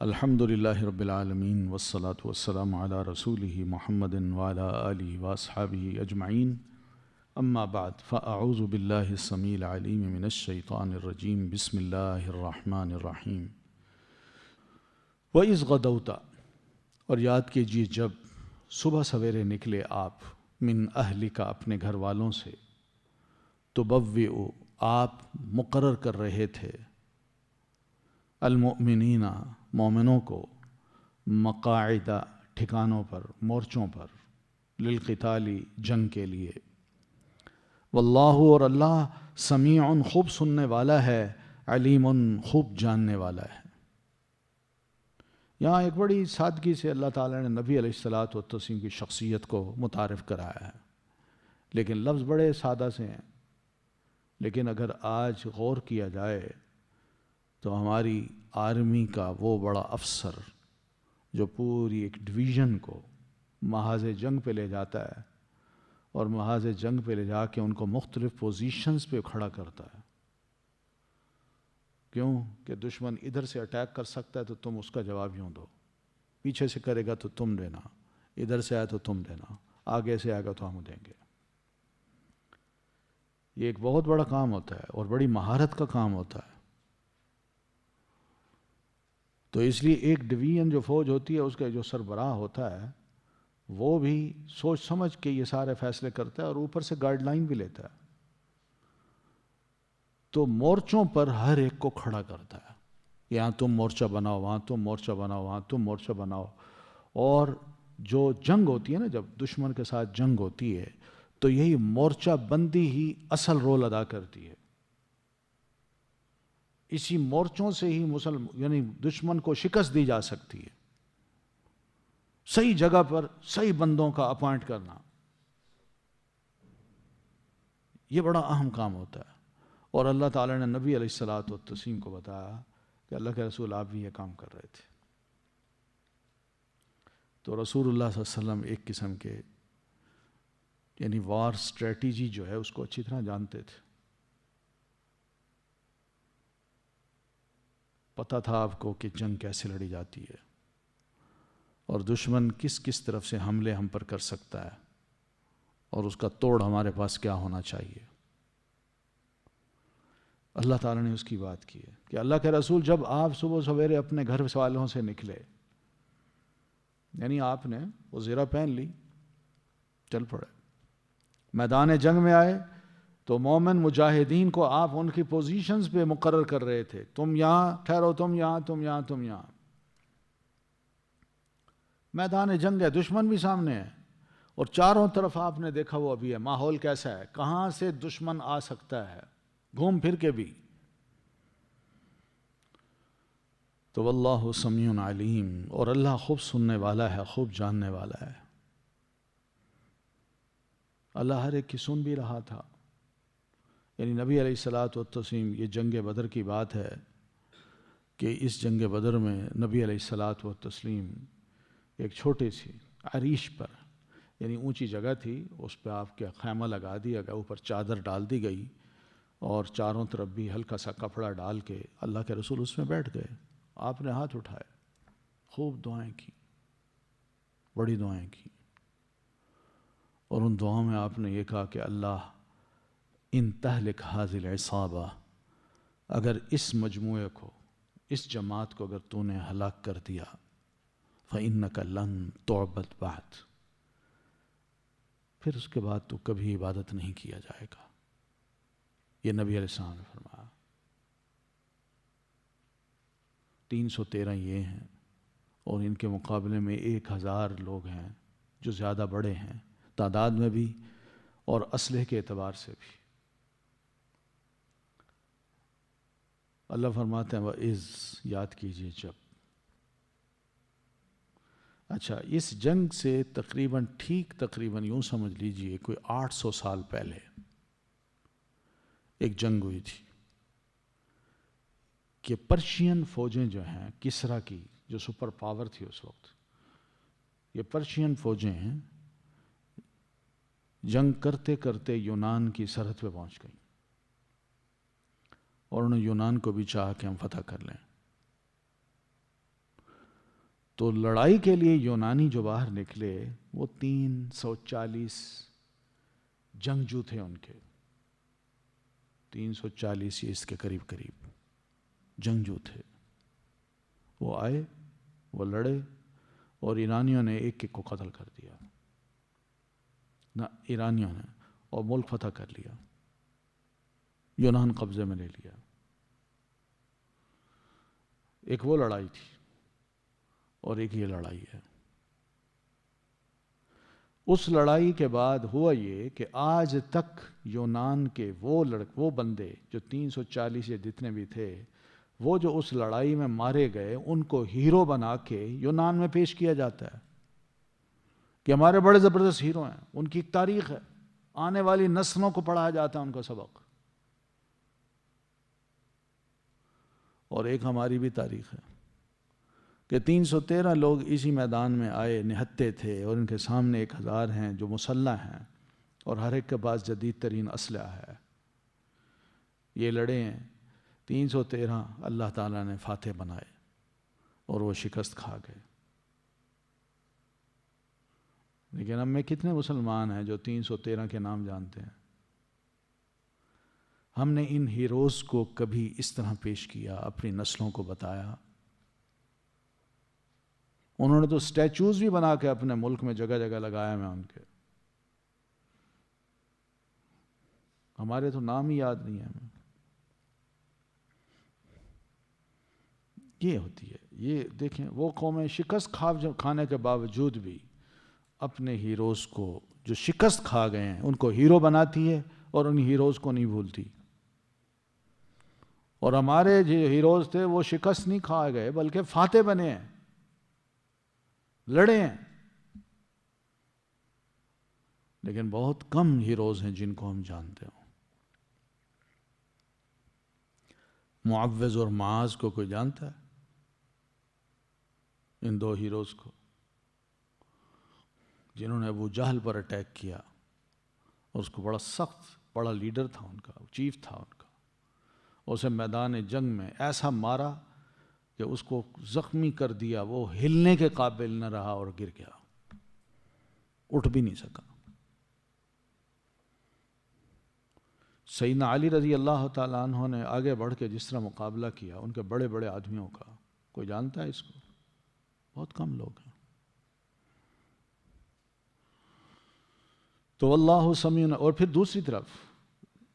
الحمد للہ رب العالمین والصلاة والسلام علی رسولہ محمد وعلی آلہ واصحابہ اجمعین اما بعد فاعوذ باللہ السمیع العلیم من الشیطان الرجیم بسم اللہ الرحمن الرحیم وَإِذْ غَدَوْتَ، اور یاد کیجیے جب صبح سویرے نکلے آپ، من اہلک، اپنے گھر والوں سے، تبوئ، آپ مقرر کر رہے تھے، المؤمنین، مومنوں کو، مقاعد، ٹھکانوں پر، مورچوں پر، للقتال، جنگ کے لیے، واللہ، اور اللہ، سمیع، خوب سننے والا ہے، علیم، خوب جاننے والا ہے۔ یہاں ایک بڑی سادگی سے اللہ تعالیٰ نے نبی علیہ الصلاۃ والتسلیم کی شخصیت کو متعارف کرایا ہے، لیکن لفظ بڑے سادہ سے ہیں، لیکن اگر آج غور کیا جائے تو ہماری آرمی کا وہ بڑا افسر جو پوری ایک ڈویژن کو محاذ جنگ پہ لے جاتا ہے اور محاذ جنگ پہ لے جا کے ان کو مختلف پوزیشنز پہ کھڑا کرتا ہے، کیوں کہ دشمن ادھر سے اٹیک کر سکتا ہے تو تم اس کا جواب یوں دو، پیچھے سے کرے گا تو تم دینا، ادھر سے آئے تو تم دینا، آگے سے آئے گا تو ہم دیں گے۔ یہ ایک بہت بڑا کام ہوتا ہے اور بڑی مہارت کا کام ہوتا ہے۔ تو اس لیے ایک ڈویژن جو فوج ہوتی ہے اس کا جو سربراہ ہوتا ہے وہ بھی سوچ سمجھ کے یہ سارے فیصلے کرتا ہے اور اوپر سے گائیڈ لائن بھی لیتا ہے، تو مورچوں پر ہر ایک کو کھڑا کرتا ہے، یہاں تم مورچہ بناؤ، وہاں تم مورچہ بناؤ، وہاں تم مورچہ بناؤ۔ اور جو جنگ ہوتی ہے نا، جب دشمن کے ساتھ جنگ ہوتی ہے تو یہی مورچہ بندی ہی اصل رول ادا کرتی ہے۔ اسی مورچوں سے ہی یعنی دشمن کو شکست دی جا سکتی ہے، صحیح جگہ پر صحیح بندوں کا اپوائنٹ کرنا، یہ بڑا اہم کام ہوتا ہے۔ اور اللہ تعالیٰ نے نبی علیہ الصلاۃ والتسلیم کو بتایا کہ اللہ کے رسول آپ بھی یہ کام کر رہے تھے، تو رسول اللہ صلی اللہ علیہ وسلم ایک قسم کے یعنی وار اسٹریٹجی جو ہے اس کو اچھی طرح جانتے تھے، پتہ تھا آپ کو کہ جنگ کیسے لڑی جاتی ہے اور دشمن کس کس طرف سے حملے ہم پر کر سکتا ہے اور اس کا توڑ ہمارے پاس کیا ہونا چاہیے۔ اللہ تعالیٰ نے اس کی بات کی ہے کہ اللہ کے رسول جب آپ صبح سویرے اپنے گھر والوں سے نکلے، یعنی آپ نے وہ زرہ پہن لی، چل پڑے، میدان جنگ میں آئے تو مومن مجاہدین کو آپ ان کی پوزیشنز پہ مقرر کر رہے تھے، تم یہاں ٹھہرو، تم یہاں، تم یہاں، تم یہاں۔ میدان جنگ ہے، دشمن بھی سامنے ہے اور چاروں طرف آپ نے دیکھا وہ ابھی ہے، ماحول کیسا ہے، کہاں سے دشمن آ سکتا ہے گھوم پھر کے بھی۔ تو واللہ سمیع علیم، اور اللہ خوب سننے والا ہے، خوب جاننے والا ہے۔ اللہ ہر ایک کی سن بھی رہا تھا، یعنی نبی علیہ الصلاۃ والتسلیم، یہ جنگ بدر کی بات ہے کہ اس جنگ بدر میں نبی علیہ الصلاۃ والتسلیم ایک چھوٹی سی عریش پر، یعنی اونچی جگہ تھی، اس پہ آپ کے خیمہ لگا دیا گیا، اوپر چادر ڈال دی گئی اور چاروں طرف بھی ہلکا سا کپڑا ڈال کے اللہ کے رسول اس میں بیٹھ گئے۔ آپ نے ہاتھ اٹھائے، خوب دعائیں کی، بڑی دعائیں کی، اور ان دعاؤں میں آپ نے یہ کہا کہ اللہ ان تہلک ھذہ العصابہ، اگر اس مجموعے کو، اس جماعت کو اگر تو نے ہلاک کر دیا، فإنک لن تعبد بعد، پھر اس کے بعد تو کبھی عبادت نہیں کیا جائے گا۔ یہ نبی علیہ السلام نے فرمایا۔ 313 یہ ہیں اور ان کے مقابلے میں 1000 لوگ ہیں جو زیادہ بڑے ہیں تعداد میں بھی اور اسلحے کے اعتبار سے بھی۔ اللہ فرماتے ہیں وَإِذْ، یاد کیجئے جب۔ اچھا، اس جنگ سے تقریباً یوں سمجھ لیجئے کوئی 800 سال پہلے ایک جنگ ہوئی تھی کہ پرشین فوجیں جو ہیں کسرا کی، جو سپر پاور تھی اس وقت، یہ پرشین فوجیں ہیں جنگ کرتے کرتے یونان کی سرحد پہ پہنچ گئیں اور انہوں نے یونان کو بھی چاہا کہ ہم فتح کر لیں، تو لڑائی کے لیے یونانی جو باہر نکلے وہ 340 جنگجو تھے ان کے، 340 یا اس کے قریب قریب جنگجو تھے. وہ آئے، وہ لڑے، اور ایرانیوں نے ایک ایک کو قتل کر دیا نہ ایرانیوں نے، اور ملک فتح کر لیا، یونان قبضے میں لے لیا. ایک وہ لڑائی تھی اور ایک یہ لڑائی ہے. اس لڑائی کے بعد ہوا یہ کہ آج تک یونان کے وہ بندے جو 340 یا جتنے بھی تھے، وہ جو اس لڑائی میں مارے گئے ان کو ہیرو بنا کے یونان میں پیش کیا جاتا ہے کہ ہمارے بڑے زبردست ہیرو ہیں. ان کی ایک تاریخ ہے، آنے والی نسلوں کو پڑھایا جاتا ہے ان کا سبق. اور ایک ہماری بھی تاریخ ہے کہ 313 لوگ اسی میدان میں آئے، نہتے تھے، اور ان کے سامنے 1000 ہیں جو مسلح ہیں، اور ہر ایک کے پاس جدید ترین اسلحہ ہے. یہ لڑے ہیں 313، اللہ تعالیٰ نے فاتح بنائے اور وہ شکست کھا گئے. لیکن ہم میں کتنے مسلمان ہیں جو 313 کے نام جانتے ہیں؟ ہم نے ان ہیروز کو کبھی اس طرح پیش کیا، اپنی نسلوں کو بتایا؟ انہوں نے تو سٹیچوز بھی بنا کے اپنے ملک میں جگہ جگہ لگایا میں ان کے. ہمارے تو نام ہی یاد نہیں ہے ہمیں. یہ ہوتی ہے. یہ دیکھیں وہ قومیں شکست کھانے کے باوجود بھی اپنے ہیروز کو جو شکست کھا گئے ہیں ان کو ہیرو بناتی ہے اور ان ہیروز کو نہیں بھولتی. اور ہمارے جو ہیروز تھے وہ شکست نہیں کھا گئے بلکہ فاتح بنے ہیں، لڑے ہیں. لیکن بہت کم ہیروز ہیں جن کو ہم جانتے ہوں. معوذ اور معاذ کو کوئی جانتا ہے؟ ان دو ہیروز کو جنہوں نے ابو جہل پر اٹیک کیا، اور اس کو بڑا سخت، بڑا لیڈر تھا ان کا، چیف تھا ان کا، اسے میدان جنگ میں ایسا مارا کہ اس کو زخمی کر دیا، وہ ہلنے کے قابل نہ رہا اور گر گیا، اٹھ بھی نہیں سکا. سیدنا علی رضی اللہ تعالیٰ عنہ نے آگے بڑھ کے جس طرح مقابلہ کیا ان کے بڑے بڑے آدمیوں کا، کوئی جانتا ہے اس کو؟ بہت کم لوگ ہیں. تو اللہ سمیع. اور پھر دوسری طرف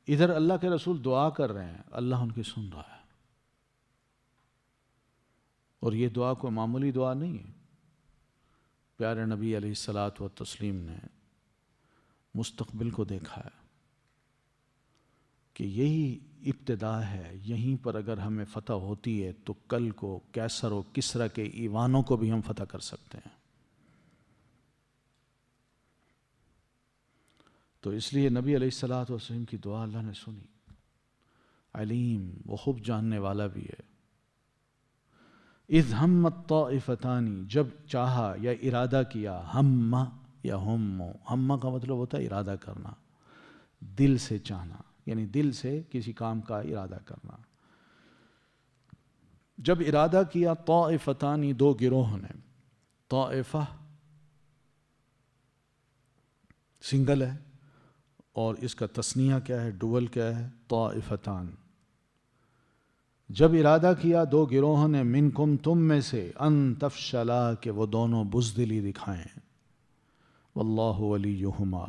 ادھر اللہ کے رسول دعا کر رہے ہیں، اللہ ان کی سن رہا ہے. اور یہ دعا کوئی معمولی دعا نہیں ہے. پیارے نبی علیہ الصلاۃ والتسلیم نے مستقبل کو دیکھا ہے کہ یہی ابتدا ہے، یہیں پر اگر ہمیں فتح ہوتی ہے تو کل کو کیسر و کسریٰ کے ایوانوں کو بھی ہم فتح کر سکتے ہیں. تو اس لیے نبی علیہ الصلاۃ والسلام کی دعا اللہ نے سنی. علیم، وہ خوب جاننے والا بھی ہے. اذ ہمت طائفتان، جب چاہا یا ارادہ کیا، ہم یا ہم کا مطلب ہوتا ہے ارادہ کرنا، دل سے چاہنا، یعنی دل سے کسی کام کا ارادہ کرنا. جب ارادہ کیا طائفتان، دو گروہ نے. طائفہ سنگل ہے اور اس کا تثنیہ کیا ہے، ڈوول کیا ہے، طائفتان. جب ارادہ کیا دو گروہوں نے، منکم، تم میں سے، ان تفشلا، کہ وہ دونوں بزدلی دکھائیں. واللہ ولیہما،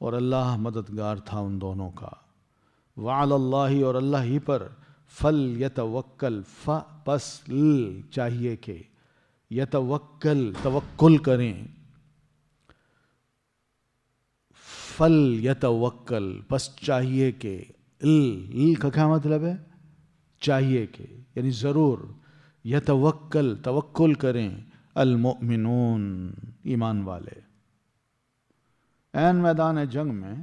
اور اللہ مددگار تھا ان دونوں کا. وعلی اللہ، اور اللہ ہی پر، فلیتوکل، پس چاہیے کہ، یتوکل، توکل کریں. فلیتوکل، پس چاہیے کہ، کا کیا مطلب ہے؟ چاہیے کہ، یعنی ضرور، یتوکل، توکل کریں، المؤمنون، ایمان والے. عین میدان جنگ میں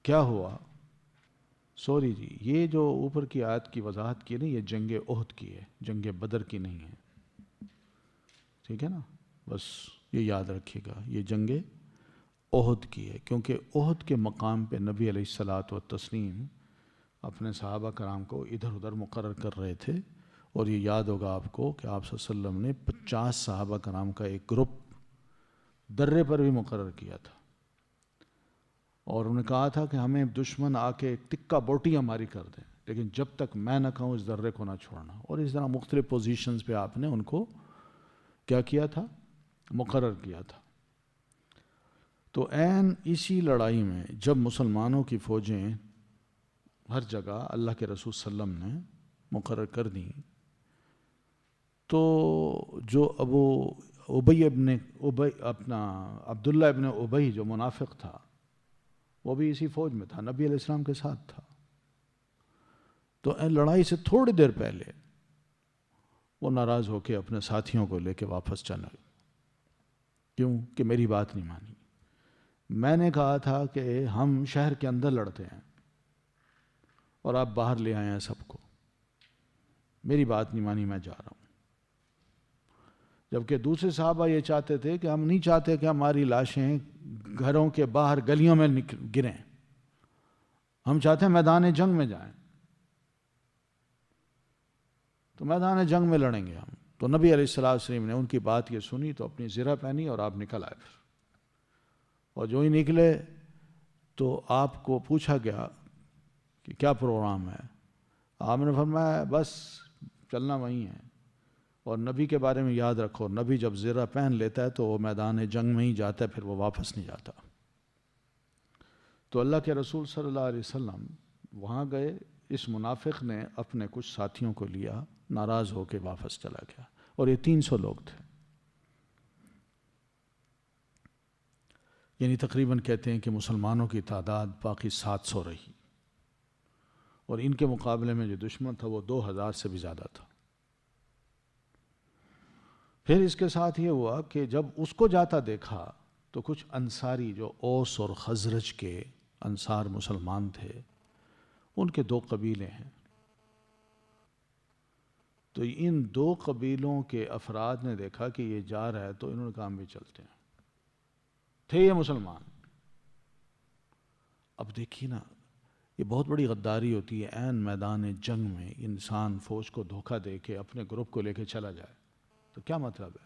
کیا ہوا؟ سوری جی، یہ جو اوپر کی آیت کی وضاحت کی نا، یہ جنگ احد کی ہے، جنگ بدر کی نہیں ہے. ٹھیک ہے نا؟ بس یہ یاد رکھیے گا، یہ جنگ احد کی ہے، کیونکہ احد کے مقام پہ نبی علیہ الصلاۃ والتسلیم اپنے صحابہ کرام کو ادھر ادھر مقرر کر رہے تھے، اور یہ یاد ہوگا آپ کو کہ آپ صلی اللہ علیہ وسلم نے 50 صحابہ کرام کا ایک گروپ درے پر بھی مقرر کیا تھا، اور انہوں نے کہا تھا کہ ہمیں دشمن آ کے ٹکا بوٹی ہماری کر دیں، لیکن جب تک میں نہ کہوں اس درے کو نہ چھوڑنا. اور اس طرح مختلف پوزیشنز پہ آپ نے ان کو کیا کیا تھا، مقرر کیا تھا. تو عین اسی لڑائی میں جب مسلمانوں کی فوجیں ہر جگہ اللہ کے رسول صلی اللہ علیہ وسلم نے مقرر کر دیں، تو جو عبداللہ ابن ابی جو منافق تھا وہ بھی اسی فوج میں تھا، نبی علیہ السلام کے ساتھ تھا. تو لڑائی سے تھوڑی دیر پہلے وہ ناراض ہو کے اپنے ساتھیوں کو لے کے واپس چلا. کیوں کہ میری بات نہیں مانی. میں نے کہا تھا کہ ہم شہر کے اندر لڑتے ہیں اور آپ باہر لے آئے ہیں سب کو، میری بات نہیں مانی، میں جا رہا ہوں. جبکہ دوسرے صحابہ یہ چاہتے تھے کہ ہم نہیں چاہتے کہ ہماری لاشیں گھروں کے باہر گلیوں میں گریں، ہم چاہتے ہیں میدان جنگ میں جائیں. تو میدان جنگ میں لڑیں گے ہم. تو نبی علیہ السلام نے ان کی بات یہ سنی تو اپنی زرہ پہنی اور آپ نکل آئے. پھر اور جو ہی نکلے تو آپ کو پوچھا گیا کہ کیا پروگرام ہے. آپ نے فرمایا بس چلنا وہیں ہے، اور نبی کے بارے میں یاد رکھو، نبی جب زرہ پہن لیتا ہے تو وہ میدان جنگ میں ہی جاتا ہے، پھر وہ واپس نہیں جاتا. تو اللہ کے رسول صلی اللہ علیہ وسلم وہاں گئے. اس منافق نے اپنے کچھ ساتھیوں کو لیا، ناراض ہو کے واپس چلا گیا، اور یہ 300 لوگ تھے. یعنی تقریباً کہتے ہیں کہ مسلمانوں کی تعداد باقی 700 رہی، اور ان کے مقابلے میں جو دشمن تھا وہ 2000 سے بھی زیادہ تھا. پھر اس کے ساتھ یہ ہوا کہ جب اس کو جاتا دیکھا تو کچھ انصاری جو اوس اور خزرج کے انصار مسلمان تھے، ان کے 2 قبیلے ہیں. تو ان 2 قبیلوں کے افراد نے دیکھا کہ یہ جا رہا ہے تو انہوں نے کہا ہم بھی چلتے ہیں. تھے یہ مسلمان. اب دیکھیے نا، یہ بہت بڑی غداری ہوتی ہے عین میدان جنگ میں انسان فوج کو دھوکہ دے کے اپنے گروپ کو لے کے چلا جائے. تو کیا مطلب ہے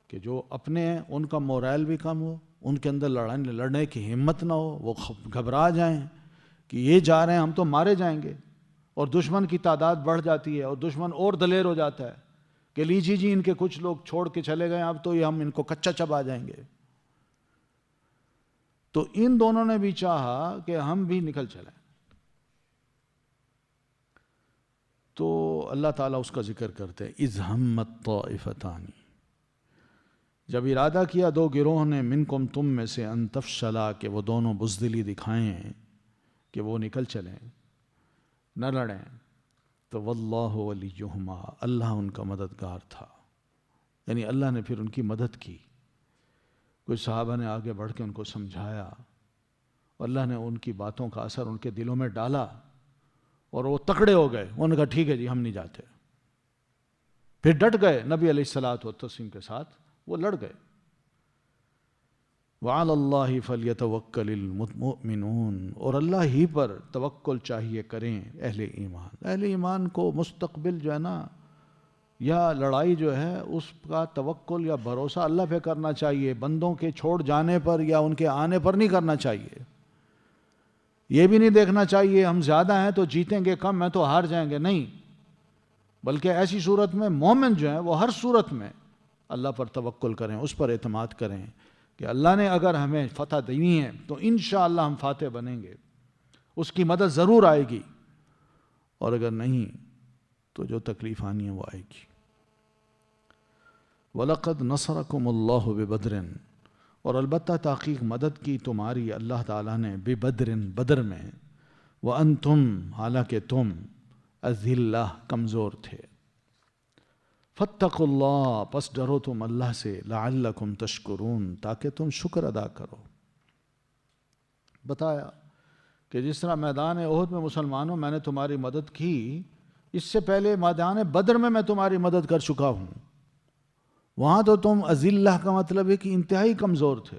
کہ جو اپنے ہیں ان کا مورائل بھی کم ہو، ان کے اندر لڑنے کی ہمت نہ ہو، وہ گھبرا جائیں کہ یہ جا رہے ہیں ہم تو مارے جائیں گے، اور دشمن کی تعداد بڑھ جاتی ہے اور دشمن اور دلیر ہو جاتا ہے کہ لیجیے جی ان کے کچھ لوگ چھوڑ کے چلے گئے، اب تو یہ ہم ان کو کچا چبا جائیں گے. تو ان دونوں نے بھی چاہا کہ ہم بھی نکل چلیں. تو اللہ تعالیٰ اس کا ذکر کرتے ہیں اذ ہمت طائفتان، جب ارادہ کیا 2 گروہ نے منکم تم میں سے ان تفشلا، کہ وہ دونوں بزدلی دکھائیں کہ وہ نکل چلیں نہ لڑیں. تو واللہ ولیہما، اللہ ان کا مددگار تھا. یعنی اللہ نے پھر ان کی مدد کی. کچھ صحابہ نے آگے بڑھ کے ان کو سمجھایا، اور اللہ نے ان کی باتوں کا اثر ان کے دلوں میں ڈالا اور وہ تکڑے ہو گئے. انہوں نے کہا ٹھیک ہے جی ہم نہیں جاتے. پھر ڈٹ گئے نبی علیہ الصلوۃ والتسلیم کے ساتھ، وہ لڑ گئے. وعلی اللہ فلیتوکل المؤمنون، اور اللہ ہی پر توکل چاہیے کریں اہل ایمان. اہل ایمان کو مستقبل جو ہے نا، یا لڑائی جو ہے اس کا توکل یا بھروسہ اللہ پہ کرنا چاہیے، بندوں کے چھوڑ جانے پر یا ان کے آنے پر نہیں کرنا چاہیے. یہ بھی نہیں دیکھنا چاہیے ہم زیادہ ہیں تو جیتیں گے، کم ہیں تو ہار جائیں گے، نہیں. بلکہ ایسی صورت میں مومن جو ہیں وہ ہر صورت میں اللہ پر توکل کریں، اس پر اعتماد کریں کہ اللہ نے اگر ہمیں فتح دینی ہے تو انشاءاللہ ہم فاتح بنیں گے، اس کی مدد ضرور آئے گی، اور اگر نہیں تو جو تکلیف آنی ہے وہ آئے گی. وَلَقَدْ نَصَرَكُمُ اللَّهُ بِبَدْرٍ، اور البتہ تحقیق مدد کی تمہاری اللہ تعالیٰ نے بِبَدْرٍ، بدر میں. وَأَنْتُمْ، حالانکہ تم اذلہ کمزور تھے. فَاتَّقُوا اللَّهَ، پس ڈرو تم اللہ سے. لَعَلَّكُمْ تَشْكُرُونَ، تاکہ تم شکر ادا کرو. بتایا کہ جس طرح میدان احد میں مسلمانوں میں نے تمہاری مدد کی، اس سے پہلے میدان بدر میں تمہاری مدد کر چکا ہوں. وہاں تو تم اذلہ کا مطلب ہے کہ انتہائی کمزور تھے.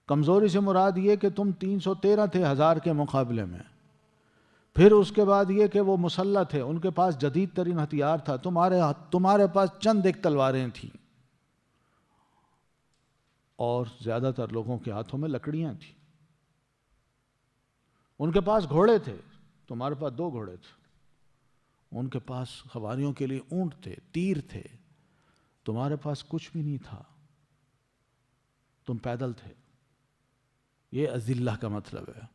کمزوری سے مراد یہ کہ تم 313 تھے 1000 کے مقابلے میں. پھر اس کے بعد یہ کہ وہ مسلح تھے، ان کے پاس جدید ترین ہتھیار تھا، تمہارے پاس چند ایک تلواریں تھیں، اور زیادہ تر لوگوں کے ہاتھوں میں لکڑیاں تھیں۔ ان کے پاس گھوڑے تھے، تمہارے پاس 2 گھوڑے تھے۔ ان کے پاس سواریوں کے لیے اونٹ تھے، تیر تھے، تمہارے پاس کچھ بھی نہیں تھا، تم پیدل تھے۔ یہ اذلہ کا مطلب ہے۔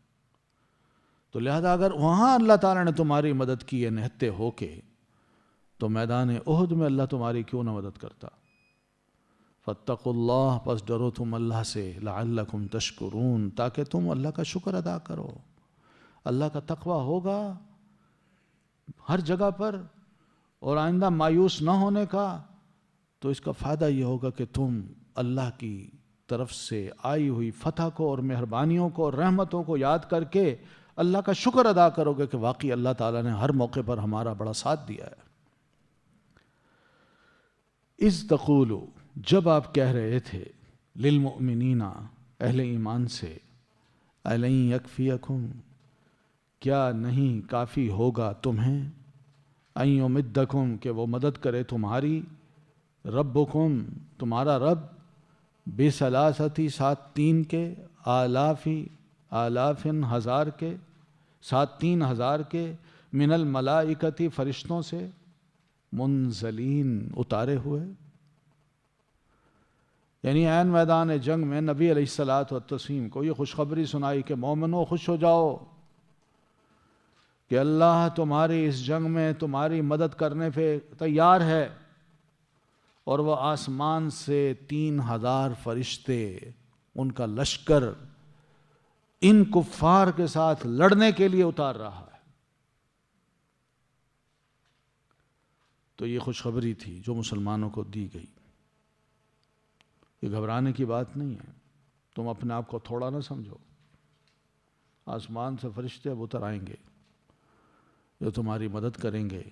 تو لہذا اگر وہاں اللہ تعالیٰ نے تمہاری مدد کی ہے نہتے ہو کے، تو میدان احد میں اللہ تمہاری کیوں نہ مدد کرتا؟ فاتقوا اللہ، پس ڈرو تم اللہ سے، لعلکم تشکرون، تاکہ تم اللہ کا شکر ادا کرو۔ اللہ کا تقوی ہوگا ہر جگہ پر، اور آئندہ مایوس نہ ہونے کا، تو اس کا فائدہ یہ ہوگا کہ تم اللہ کی طرف سے آئی ہوئی فتح کو اور مہربانیوں کو اور رحمتوں کو یاد کر کے اللہ کا شکر ادا کرو گے کہ واقعی اللہ تعالیٰ نے ہر موقع پر ہمارا بڑا ساتھ دیا ہے۔ اذ تقولو، جب آپ کہہ رہے تھے، للمؤمنین، اہل ایمان سے، الن یکفیکم، کیا نہیں کافی ہوگا تمہیں، ان یمدکم، کہ وہ مدد کرے تمہاری، ربکم، تمہارا رب، بثلاثتی، 3 کے، آلافن، 1000 کے، 3,000 کے، من الملائکتی، فرشتوں سے، منزلین، اتارے ہوئے۔ یعنی عین میدان جنگ میں نبی علیہ الصلاۃ والتسلیم کو یہ خوشخبری سنائی کہ مومنو خوش ہو جاؤ کہ اللہ تمہاری اس جنگ میں تمہاری مدد کرنے پہ تیار ہے، اور وہ آسمان سے 3,000 فرشتے، ان کا لشکر ان کفار کے ساتھ لڑنے کے لیے اتار رہا ہے۔ تو یہ خوشخبری تھی جو مسلمانوں کو دی گئی۔ یہ گھبرانے کی بات نہیں ہے، تم اپنے آپ کو تھوڑا نہ سمجھو۔ آسمان سے فرشتے اب اتر آئیں گے جو تمہاری مدد کریں گے،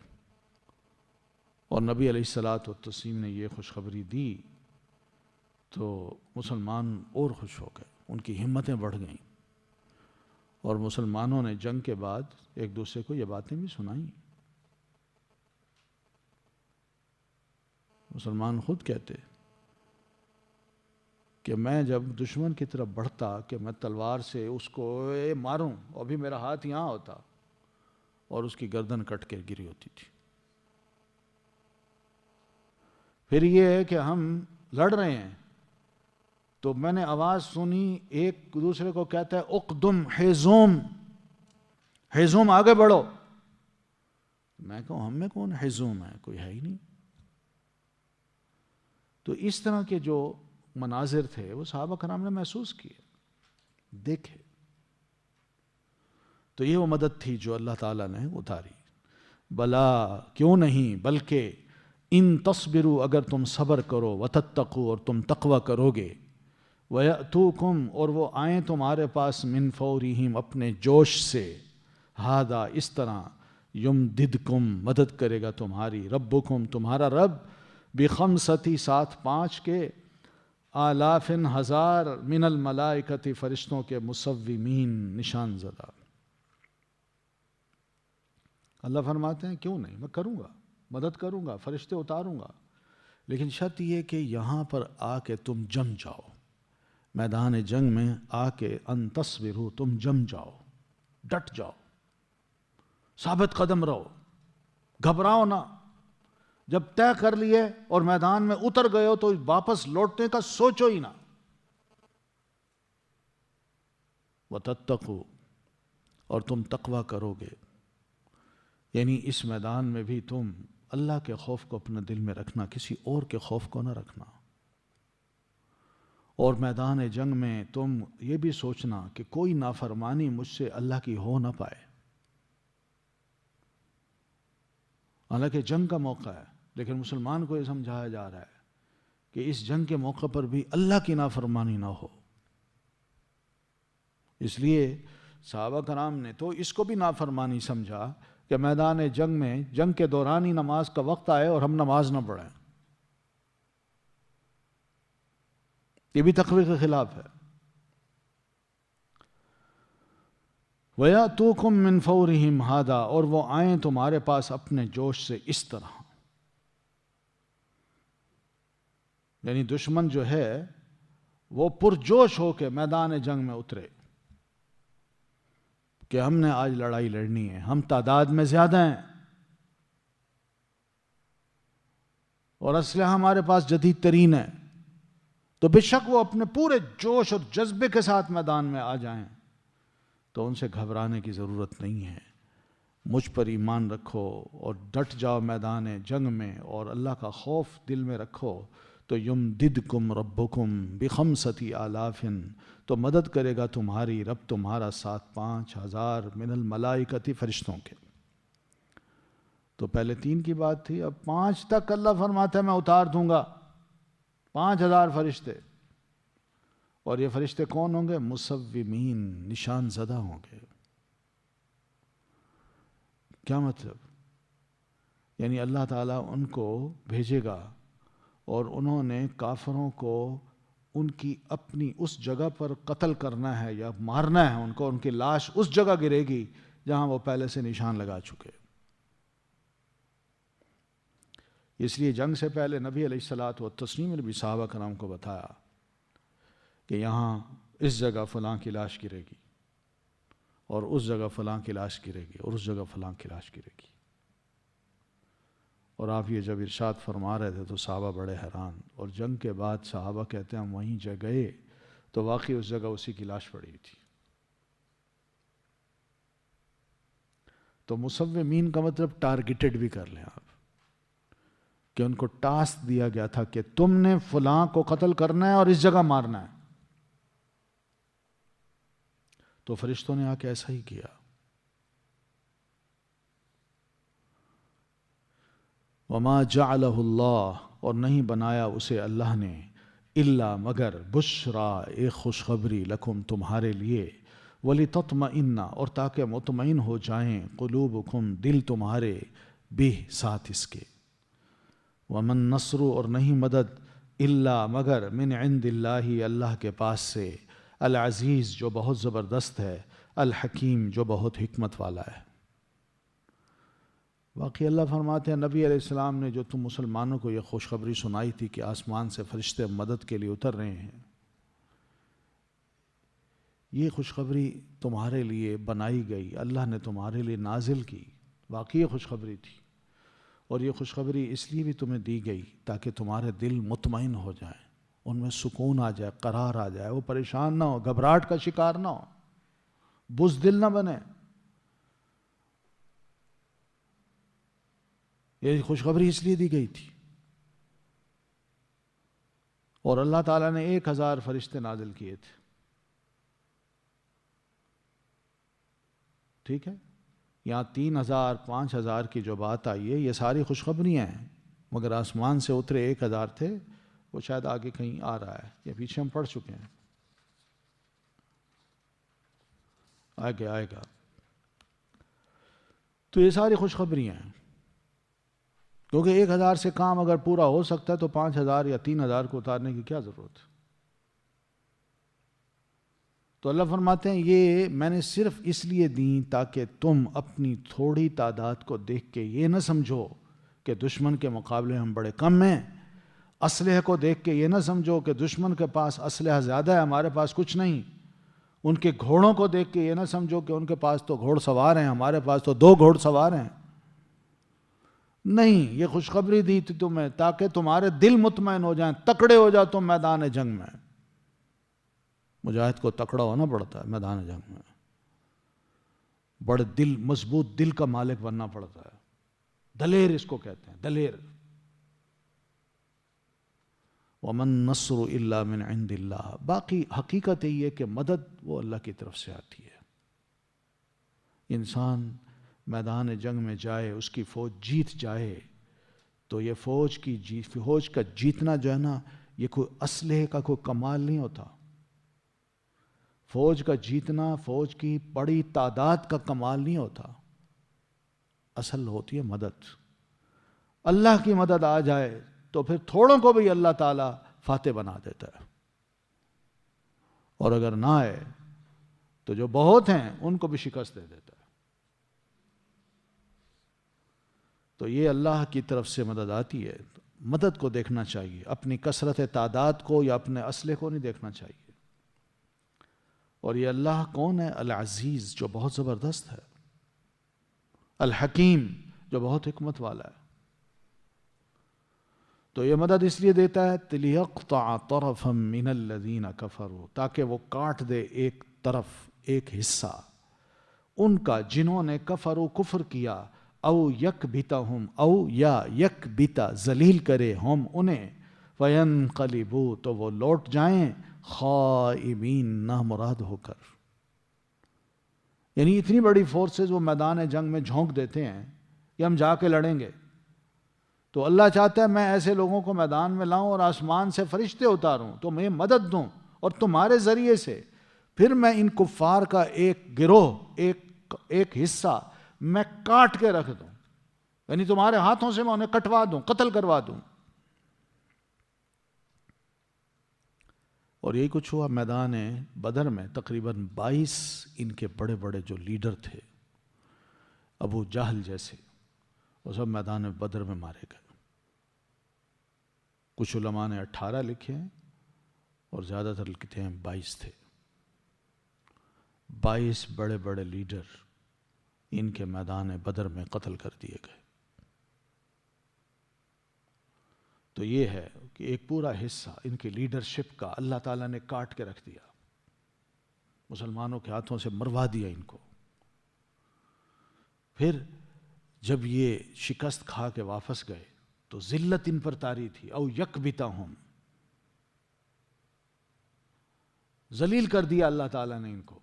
اور نبی علیہ الصلاۃ والتسلیم نے یہ خوشخبری دی تو مسلمان اور خوش ہو گئے، ان کی ہمتیں بڑھ گئیں، اور مسلمانوں نے جنگ کے بعد ایک دوسرے کو یہ باتیں بھی سنائیں۔ مسلمان خود کہتے کہ میں جب دشمن کی طرف بڑھتا کہ میں تلوار سے اس کو ماروں، اور بھی میرا ہاتھ یہاں ہوتا اور اس کی گردن کٹ کے گری ہوتی تھی۔ پھر یہ ہے کہ ہم لڑ رہے ہیں تو میں نے آواز سنی، ایک دوسرے کو کہتا ہے اقدم حیزوم، حیزوم آگے بڑھو۔ میں کہوں ہم میں کون حیزوم ہے، کوئی ہے ہی نہیں۔ تو اس طرح کے جو مناظر تھے وہ صحابہ کرام نے محسوس کیے، دیکھے۔ تو یہ وہ مدد تھی جو اللہ تعالیٰ نے اتاری۔ بلا، کیوں نہیں، بلکہ ان تصبروا، اگر تم صبر کرو، وتتقوا، اور تم تقوی کرو گے، وَيَأْتُوكُمْ، اور وہ آئیں تمہارے پاس، من فورہم، اپنے جوش سے، ہذا، اس طرح، یمددکم، مدد کرے گا تمہاری، ربکم، تمہارا رب، بخمستی، 5 کے، آلافن، 1000، من الملائکتی، فرشتوں کے، مصومین، نشان زدہ۔ اللہ فرماتے ہیں کیوں نہیں، میں کروں گا، مدد کروں گا، فرشتے اتاروں گا، لیکن شرط یہ کہ یہاں پر آ کے تم جم جاؤ، میدان جنگ میں آ کے، ان تصبروا، تم جم جاؤ، ڈٹ جاؤ، ثابت قدم رہو، گھبراؤ نہ۔ جب طے کر لیے اور میدان میں اتر گئے ہو تو واپس لوٹنے کا سوچو ہی نہ۔ وَتَتَّقُوا، اور تم تقوی کرو گے، یعنی اس میدان میں بھی تم اللہ کے خوف کو اپنے دل میں رکھنا، کسی اور کے خوف کو نہ رکھنا۔ اور میدان جنگ میں تم یہ بھی سوچنا کہ کوئی نافرمانی مجھ سے اللہ کی ہو نہ پائے۔ حالانکہ جنگ کا موقع ہے، لیکن مسلمان کو یہ سمجھایا جا رہا ہے کہ اس جنگ کے موقع پر بھی اللہ کی نافرمانی نہ ہو۔ اس لیے صحابہ کرام نے تو اس کو بھی نافرمانی سمجھا کہ میدان جنگ میں، جنگ کے دوران ہی نماز کا وقت آئے اور ہم نماز نہ پڑھیں۔ یہ بھی تقوی کے خلاف ہے۔ وَيَأْتُوكُم مِّن فَوْرِهِمْ هَٰذَا، اور وہ آئیں تمہارے پاس اپنے جوش سے اس طرح. یعنی دشمن جو ہے وہ پرجوش ہو کے میدان جنگ میں اترے کہ ہم نے آج لڑائی لڑنی ہے، ہم تعداد میں زیادہ ہیں اور اسلحہ ہمارے پاس جدید ترین ہے، تو بے شک وہ اپنے پورے جوش اور جذبے کے ساتھ میدان میں آ جائیں، تو ان سے گھبرانے کی ضرورت نہیں ہے. مجھ پر ایمان رکھو اور ڈٹ جاؤ میدان جنگ میں اور اللہ کا خوف دل میں رکھو، تو یمددکم ربکم بخمسۃ آلاف، تو مدد کرے گا تمہاری رب تمہارا ساتھ 5000 من الملائکۃ فرشتوں کے. تو پہلے 3 کی بات تھی، اب 5 تک اللہ فرماتا ہے میں اتار دوں گا، 5000 فرشتے. اور یہ فرشتے کون ہوں گے؟ مصومین، نشان زدہ ہوں گے. کیا مطلب؟ یعنی اللہ تعالیٰ ان کو بھیجے گا اور انہوں نے کافروں کو ان کی اپنی اس جگہ پر قتل کرنا ہے یا مارنا ہے ان کو، ان کی لاش اس جگہ گرے گی جہاں وہ پہلے سے نشان لگا چکے. اس لیے جنگ سے پہلے نبی علیہ الصلاۃ والتسلیم نے بھی صحابہ کرام کو بتایا کہ یہاں اس جگہ فلاں کی لاش گرے گی اور اس جگہ فلاں کی لاش گرے گی اور اس جگہ فلاں کی لاش گرے گی. اور آپ یہ جب ارشاد فرما رہے تھے تو صحابہ بڑے حیران، اور جنگ کے بعد صحابہ کہتے ہیں ہم وہیں جگہ گئے تو واقعی اس جگہ اسی کی لاش پڑی تھی. تو مصومین کا مطلب ٹارگیٹڈ بھی کر لیں آپ، کہ ان کو ٹاسک دیا گیا تھا کہ تم نے فلاں کو قتل کرنا ہے اور اس جگہ مارنا ہے. تو فرشتوں نے آ کے ایسا ہی کیا. وما جعلہ اللہ، اور نہیں بنایا اسے اللہ نے، الا مگر بشرا، ایک خوشخبری، لکم تمہارے لیے، ولتطمئن، اور تاکہ مطمئن ہو جائیں، قلوبکم دل تمہارے، بہ ساتھ اس کے. ومن نصر، اور نہیں مدد، الا مگر، من عند اللہ، اللہ کے پاس سے، العزیز جو بہت زبردست ہے، الحکیم جو بہت حکمت والا ہے. باقی اللہ فرماتے ہیں نبی علیہ السلام نے جو تم مسلمانوں کو یہ خوشخبری سنائی تھی کہ آسمان سے فرشتے مدد کے لیے اتر رہے ہیں، یہ خوشخبری تمہارے لیے بنائی گئی، اللہ نے تمہارے لیے نازل کی. واقعی یہ خوشخبری تھی، اور یہ خوشخبری اس لیے بھی تمہیں دی گئی تاکہ تمہارے دل مطمئن ہو جائیں، ان میں سکون آ جائے، قرار آ جائے، وہ پریشان نہ ہو، گھبراہٹ کا شکار نہ ہو، بزدل نہ بنے. یہ خوشخبری اس لیے دی گئی تھی. اور اللہ تعالیٰ نے 1000 فرشتے نازل کیے تھے. ٹھیک ہے، یہاں 3000 5000 کی جو بات آئی ہے یہ ساری خوشخبریاں ہیں، مگر آسمان سے اترے 1000 تھے، وہ شاید آگے کہیں آ رہا ہے، یہ پیچھے ہم پڑھ چکے ہیں، آگے آئے گا. تو یہ ساری خوشخبریاں ہیں، کیونکہ 1000 سے کام اگر پورا ہو سکتا ہے تو 5000 یا 3000 کو اتارنے کی کیا ضرورت ہے. تو اللہ فرماتے ہیں یہ میں نے صرف اس لیے دیں تاکہ تم اپنی تھوڑی تعداد کو دیکھ کے یہ نہ سمجھو کہ دشمن کے مقابلے ہم بڑے کم ہیں، اسلحے کو دیکھ کے یہ نہ سمجھو کہ دشمن کے پاس اسلحہ زیادہ ہے ہمارے پاس کچھ نہیں، ان کے گھوڑوں کو دیکھ کے یہ نہ سمجھو کہ ان کے پاس تو گھوڑ سوار ہیں ہمارے پاس تو 2 گھوڑ سوار ہیں. نہیں، یہ خوشخبری دی تھی تمہیں تاکہ تمہارے دل مطمئن ہو جائیں، تکڑے ہو جاؤ تم میدان جنگ میں. مجاہد کو تکڑا ہونا پڑتا ہے میدان جنگ میں، بڑے دل، مضبوط دل کا مالک بننا پڑتا ہے، دلیر اس کو کہتے ہیں، دلیر. ومن نصر الا من عند اللہ، باقی حقیقت یہ ہے کہ مدد وہ اللہ کی طرف سے آتی ہے. انسان میدان جنگ میں جائے، اس کی فوج جیت جائے تو یہ فوج کا جیتنا جو ہے نا، یہ کوئی اسلحے کا کوئی کمال نہیں ہوتا. فوج کا جیتنا فوج کی بڑی تعداد کا کمال نہیں ہوتا، اصل ہوتی ہے مدد. اللہ کی مدد آ جائے تو پھر تھوڑوں کو بھی اللہ تعالیٰ فاتح بنا دیتا ہے، اور اگر نہ آئے تو جو بہت ہیں ان کو بھی شکست دے دیتا ہے. تو یہ اللہ کی طرف سے مدد آتی ہے. مدد کو دیکھنا چاہیے، اپنی کثرت تعداد کو یا اپنے اسلحے کو نہیں دیکھنا چاہیے. اور یہ اللہ کون ہے؟ العزیز، جو بہت زبردست ہے، الحکیم، جو بہت حکمت والا ہے. تو یہ مدد اس لیے دیتا ہے لِيَقْطَعَ طَرَفًا مِّنَ الَّذِينَ كَفَرُوا، تاکہ وہ کاٹ دے ایک طرف، ایک حصہ ان کا جنہوں نے کفر کیا. او یکبتہم، او یا یکبتا، ذلیل کرے ہم انہیں، فینقلبوا، تو وہ لوٹ جائیں خائبین، نامراد ہو کر. یعنی اتنی بڑی فورسز وہ میدان جنگ میں جھونک دیتے ہیں کہ ہم جا کے لڑیں گے. تو اللہ چاہتا ہے میں ایسے لوگوں کو میدان میں لاؤں اور آسمان سے فرشتے اتاروں تو میں مدد دوں، اور تمہارے ذریعے سے پھر میں ان کفار کا ایک گروہ، ایک حصہ میں کاٹ کے رکھ دوں. یعنی تمہارے ہاتھوں سے میں انہیں کٹوا دوں، قتل کروا دوں. اور یہی کچھ ہوا میدان بدر میں. تقریباً 22 ان کے بڑے بڑے جو لیڈر تھے، ابو جہل جیسے، وہ سب میدان بدر میں مارے گئے. کچھ علماء نے 18 لکھے ہیں اور زیادہ تر لکھتے ہیں 22 تھے. 22 بڑے بڑے لیڈر ان کے میدان بدر میں قتل کر دیے گئے. تو یہ ہے کہ ایک پورا حصہ ان کی لیڈرشپ کا اللہ تعالیٰ نے کاٹ کے رکھ دیا، مسلمانوں کے ہاتھوں سے مروا دیا ان کو. پھر جب یہ شکست کھا کے واپس گئے تو ذلت ان پر طاری تھی. او یکبتہم، ذلیل کر دیا اللہ تعالیٰ نے ان کو.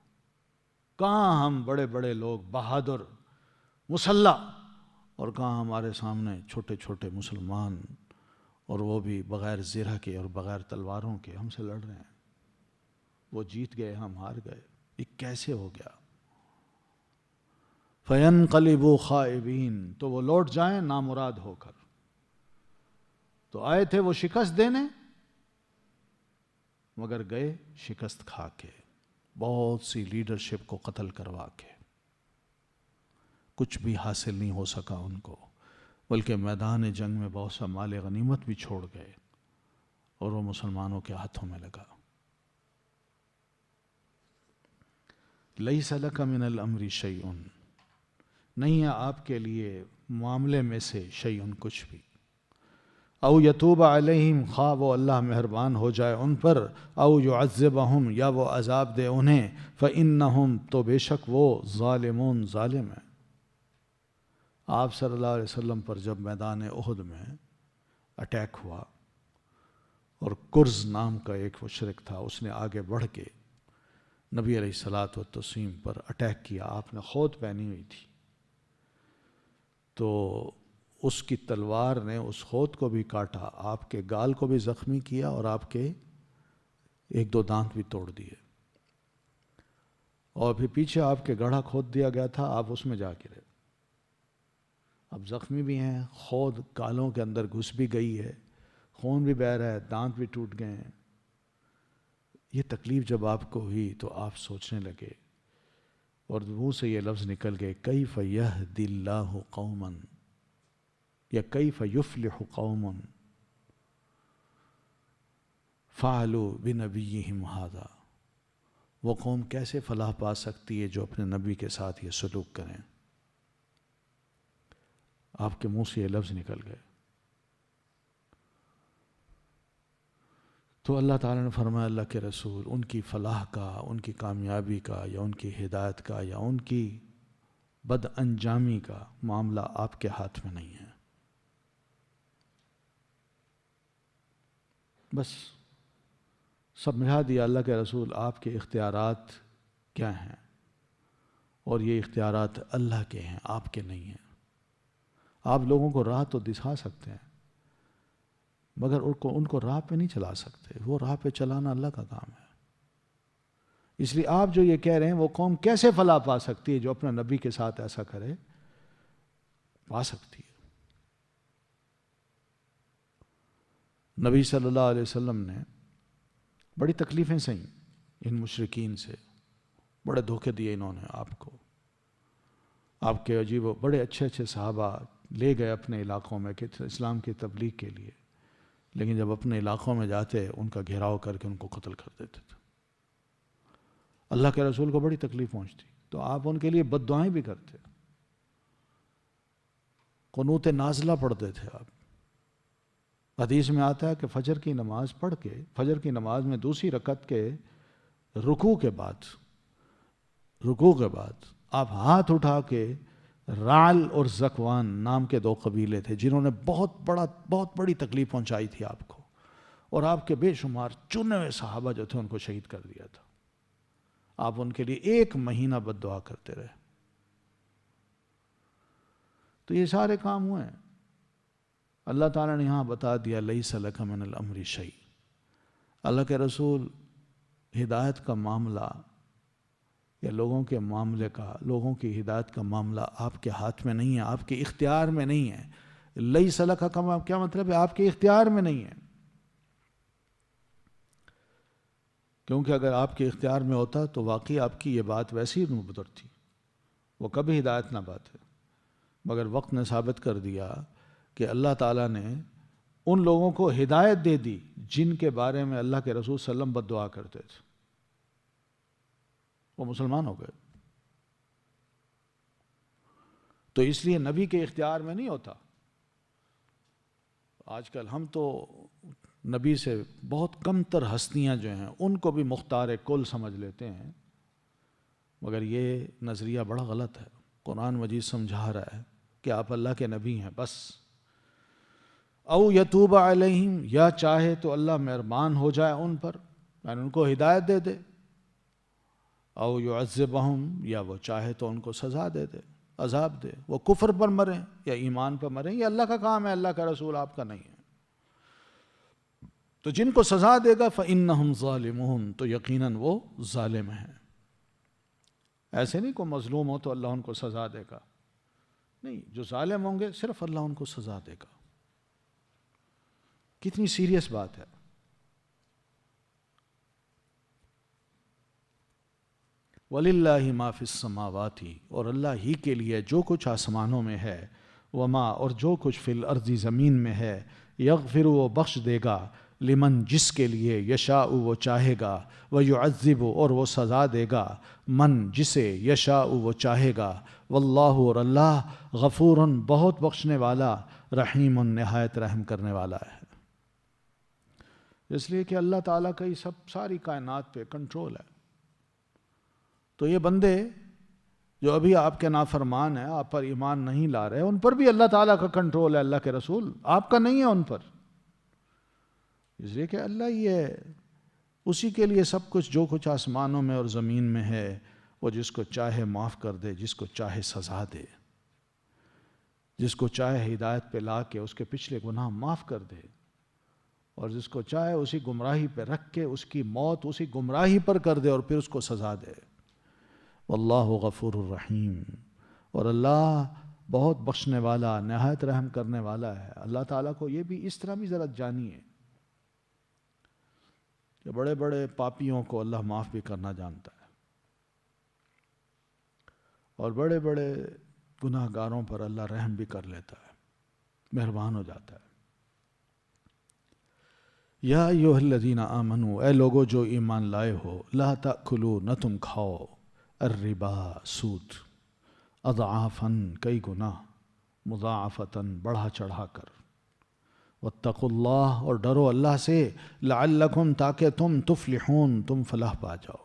کہاں ہم بڑے بڑے لوگ بہادر مسلح، اور کہاں ہمارے سامنے چھوٹے چھوٹے مسلمان، اور وہ بھی بغیر زرہ کے اور بغیر تلواروں کے ہم سے لڑ رہے ہیں. وہ جیت گئے، ہم ہار گئے. یہ کیسے ہو گیا؟ فَيَنْقَلِبُوا خَائِبِينَ، تو وہ لوٹ جائیں نامراد ہو کر. تو آئے تھے وہ شکست دینے، مگر گئے شکست کھا کے، بہت سی لیڈرشپ کو قتل کروا کے. کچھ بھی حاصل نہیں ہو سکا ان کو، بلکہ میدان جنگ میں بہت سا مال غنیمت بھی چھوڑ گئے، اور وہ مسلمانوں کے ہاتھوں میں لگا. لَيْسَ لَكَ مِنَ الْأَمْرِ شَيْءٌ، نہیں ہے آپ کے لیے معاملے میں سے شیئن، کچھ بھی. او یتوب علیہم، خواہ وہ اللہ مہربان ہو جائے ان پر، او یعذبہم، یا وہ عذاب دے انہیں، فإنہم، تو بے شک وہ، ظالمون، ظالم ہیں. آپ صلی اللہ علیہ وسلم پر جب میدان احد میں اٹیک ہوا، اور کرز نام کا ایک مشرک تھا، اس نے آگے بڑھ کے نبی علیہ الصلاۃ والتسلیم پر اٹیک کیا. آپ نے خود پہنی ہوئی تھی، تو اس کی تلوار نے اس خود کو بھی کاٹا، آپ کے گال کو بھی زخمی کیا، اور آپ کے 1-2 دانت بھی توڑ دیے. اور پھر پیچھے آپ کے گڑھا کھود دیا گیا تھا، آپ اس میں جا کے رہے. اب زخمی بھی ہیں، خود گالوں کے اندر گھس بھی گئی ہے، خون بھی بہہ رہا ہے، دانت بھی ٹوٹ گئے ہیں. یہ تکلیف جب آپ کو ہوئی تو آپ سوچنے لگے، اور منہ سے یہ لفظ نکل گئے، کیف یہدی اللہ قوما، یا کیف یفلح قوم فعلوا بنبیہم ھذا، وہ قوم کیسے فلاح پا سکتی ہے جو اپنے نبی کے ساتھ یہ سلوک کریں. آپ کے منہ سے یہ لفظ نکل گئے. تو اللہ تعالیٰ نے فرمایا، اللہ کے رسول، ان کی فلاح کا، ان کی کامیابی کا، یا ان کی ہدایت کا، یا ان کی بد انجامی کا معاملہ آپ کے ہاتھ میں نہیں ہے. بس سمجھا دیا اللہ کے رسول آپ کے اختیارات کیا ہیں، اور یہ اختیارات اللہ کے ہیں، آپ کے نہیں ہیں. آپ لوگوں کو راہ تو دکھا سکتے ہیں، مگر ان کو راہ پہ نہیں چلا سکتے. وہ راہ پہ چلانا اللہ کا کام ہے. اس لیے آپ جو یہ کہہ رہے ہیں وہ قوم کیسے فلاح پا سکتی ہے جو اپنا نبی کے ساتھ ایسا کرے؟ پا سکتی ہے. نبی صلی اللہ علیہ وسلم نے بڑی تکلیفیں سہیں ان مشرکین سے، بڑے دھوکے دیے انہوں نے آپ کو. آپ کے عجیب و بڑے اچھے اچھے صحابہ لے گئے اپنے علاقوں میں کہ اسلام کی تبلیغ کے لیے، لیکن جب اپنے علاقوں میں جاتے ان کا گھیراؤ کر کے ان کو قتل کر دیتے تھے. اللہ کے رسول کو بڑی تکلیف پہنچتی تو آپ ان کے لیے بد دعائیں بھی کرتے، قنوت نازلہ پڑھتے تھے آپ. حدیث میں آتا ہے کہ فجر کی نماز پڑھ کے، فجر کی نماز میں دوسری رکعت کے رکوع کے بعد آپ ہاتھ اٹھا کے، رعل اور زکوان نام کے 2 قبیلے تھے جنہوں نے بہت بڑی تکلیف پہنچائی تھی آپ کو، اور آپ کے بے شمار چنے ہوئے صحابہ جو تھے ان کو شہید کر دیا تھا. آپ ان کے لیے 1 مہینہ بد دعا کرتے رہے. تو یہ سارے کام ہوئے ہیں. اللہ تعالیٰ نے یہاں بتا دیا لیس لک من الامر شیء. اللہ کے رسول، ہدایت کا معاملہ یا لوگوں کے معاملے کا، لوگوں کی ہدایت کا معاملہ آپ کے ہاتھ میں نہیں ہے، آپ کے اختیار میں نہیں ہے. لیس لک کا کیا مطلب ہے؟ آپ کے اختیار میں نہیں ہے. کیونکہ اگر آپ کے اختیار میں ہوتا تو واقعی آپ کی یہ بات ویسی ہی مبتر تھی، وہ کبھی ہدایت نہ بات ہے. مگر وقت نے ثابت کر دیا کہ اللہ تعالیٰ نے ان لوگوں کو ہدایت دے دی جن کے بارے میں اللہ کے رسول صلی اللہ علیہ وسلم بد دعا کرتے تھے. وہ مسلمان ہو گئے. تو اس لیے نبی کے اختیار میں نہیں ہوتا. آج کل ہم تو نبی سے بہت کم تر ہستیاں جو ہیں ان کو بھی مختار کل سمجھ لیتے ہیں، مگر یہ نظریہ بڑا غلط ہے. قرآن مجید سمجھا رہا ہے کہ آپ اللہ کے نبی ہیں بس. او یتوب علیہم، یا چاہے تو اللہ مہربان ہو جائے ان پر، یعنی ان کو ہدایت دے دے. او یعذبہم، یا وہ چاہے تو ان کو سزا دے دے، عذاب دے، وہ کفر پر مریں یا ایمان پر مریں. یہ اللہ کا کام ہے، اللہ کا رسول آپ کا نہیں ہے. تو جن کو سزا دے گا فإنہم ظالمون، تو یقیناً وہ ظالم ہیں. ایسے نہیں کوئی مظلوم ہو تو اللہ ان کو سزا دے گا، نہیں، جو ظالم ہوں گے صرف اللہ ان کو سزا دے گا. کتنی سیریس بات ہے. وَلِلَّهِ مَا فِي السَّمَاوَاتِ، اور اللہ ہی کے لیے جو کچھ آسمانوں میں ہے، وما، اور جو کچھ فی الارض زمین میں ہے، یغفر، وہ بخش دے گا، لمن، جس کے لیے، یشاء، وہ چاہے گا، ویعذب، اور وہ سزا دے گا، من، جسے، یشاء، وہ چاہے گا. واللہ، اور اللہ، غفور، بہت بخشنے والا، رحیم، نہایت رحم کرنے والا ہے. اس لیے کہ اللہ تعالیٰ کا یہ ساری کائنات پہ کنٹرول ہے. تو یہ بندے جو ابھی آپ کے نافرمان ہیں، آپ پر ایمان نہیں لا رہے، ان پر بھی اللہ تعالیٰ کا کنٹرول ہے. اللہ کے رسول، آپ کا نہیں ہے ان پر. اس لیے کہ اللہ ہی ہے، اسی کے لیے سب کچھ، جو کچھ آسمانوں میں اور زمین میں ہے. وہ جس کو چاہے معاف کر دے، جس کو چاہے سزا دے، جس کو چاہے ہدایت پہ لا کے اس کے پچھلے گناہ معاف کر دے، اور جس کو چاہے اسی گمراہی پہ رکھ کے اس کی موت اسی گمراہی پر کر دے اور پھر اس کو سزا دے. واللہ غفور الرحیم، اور اللہ بہت بخشنے والا، نہایت رحم کرنے والا ہے. اللہ تعالیٰ کو یہ بھی اس طرح بھی ذرا جانیے کہ بڑے بڑے پاپیوں کو اللہ معاف بھی کرنا جانتا ہے، اور بڑے بڑے گناہ گاروں پر اللہ رحم بھی کر لیتا ہے، مہربان ہو جاتا ہے. یا ایھا الذین آمنوا، اے لوگو جو ایمان لائے ہو، لا تأکلوا، نہ تم کھاؤ، الربا، سود، اضعافاً، کئی گنا، مضاعفتاً، بڑھا چڑھا کر، واتقوا اللہ، اور ڈرو اللہ سے، لعلکم، تاکہ تم، تفلحون، تم فلاح پا جاؤ.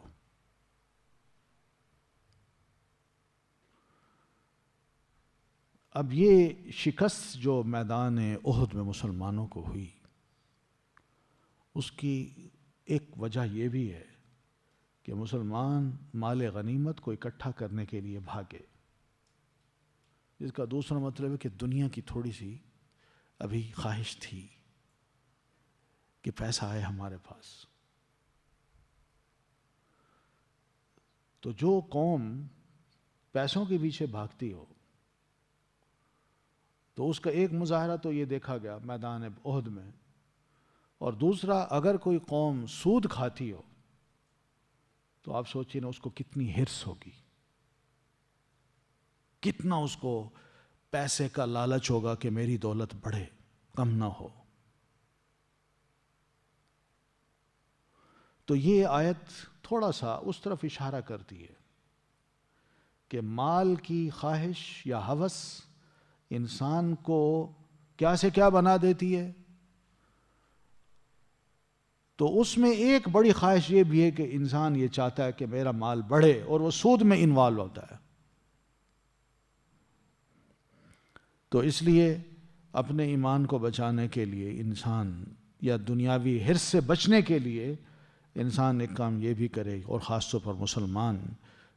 اب یہ شکست جو میدان احد میں مسلمانوں کو ہوئی، اس کی ایک وجہ یہ بھی ہے کہ مسلمان مال غنیمت کو اکٹھا کرنے کے لیے بھاگے. اس کا دوسرا مطلب ہے کہ دنیا کی تھوڑی سی ابھی خواہش تھی کہ پیسہ آئے ہمارے پاس. تو جو قوم پیسوں کے پیچھے بھاگتی ہو، تو اس کا ایک مظاہرہ تو یہ دیکھا گیا میدان احد میں، اور دوسرا اگر کوئی قوم سود کھاتی ہو تو آپ سوچیے نا اس کو کتنی ہرس ہوگی، کتنا اس کو پیسے کا لالچ ہوگا کہ میری دولت بڑھے، کم نہ ہو۔ تو یہ آیت تھوڑا سا اس طرف اشارہ کرتی ہے کہ مال کی خواہش یا ہوس انسان کو کیا سے کیا بنا دیتی ہے۔ تو اس میں ایک بڑی خواہش یہ بھی ہے کہ انسان یہ چاہتا ہے کہ میرا مال بڑھے، اور وہ سود میں انوالو ہوتا ہے۔ تو اس لیے اپنے ایمان کو بچانے کے لیے انسان، یا دنیاوی حرص سے بچنے کے لیے انسان ایک کام یہ بھی کرے، اور خاص طور پر مسلمان،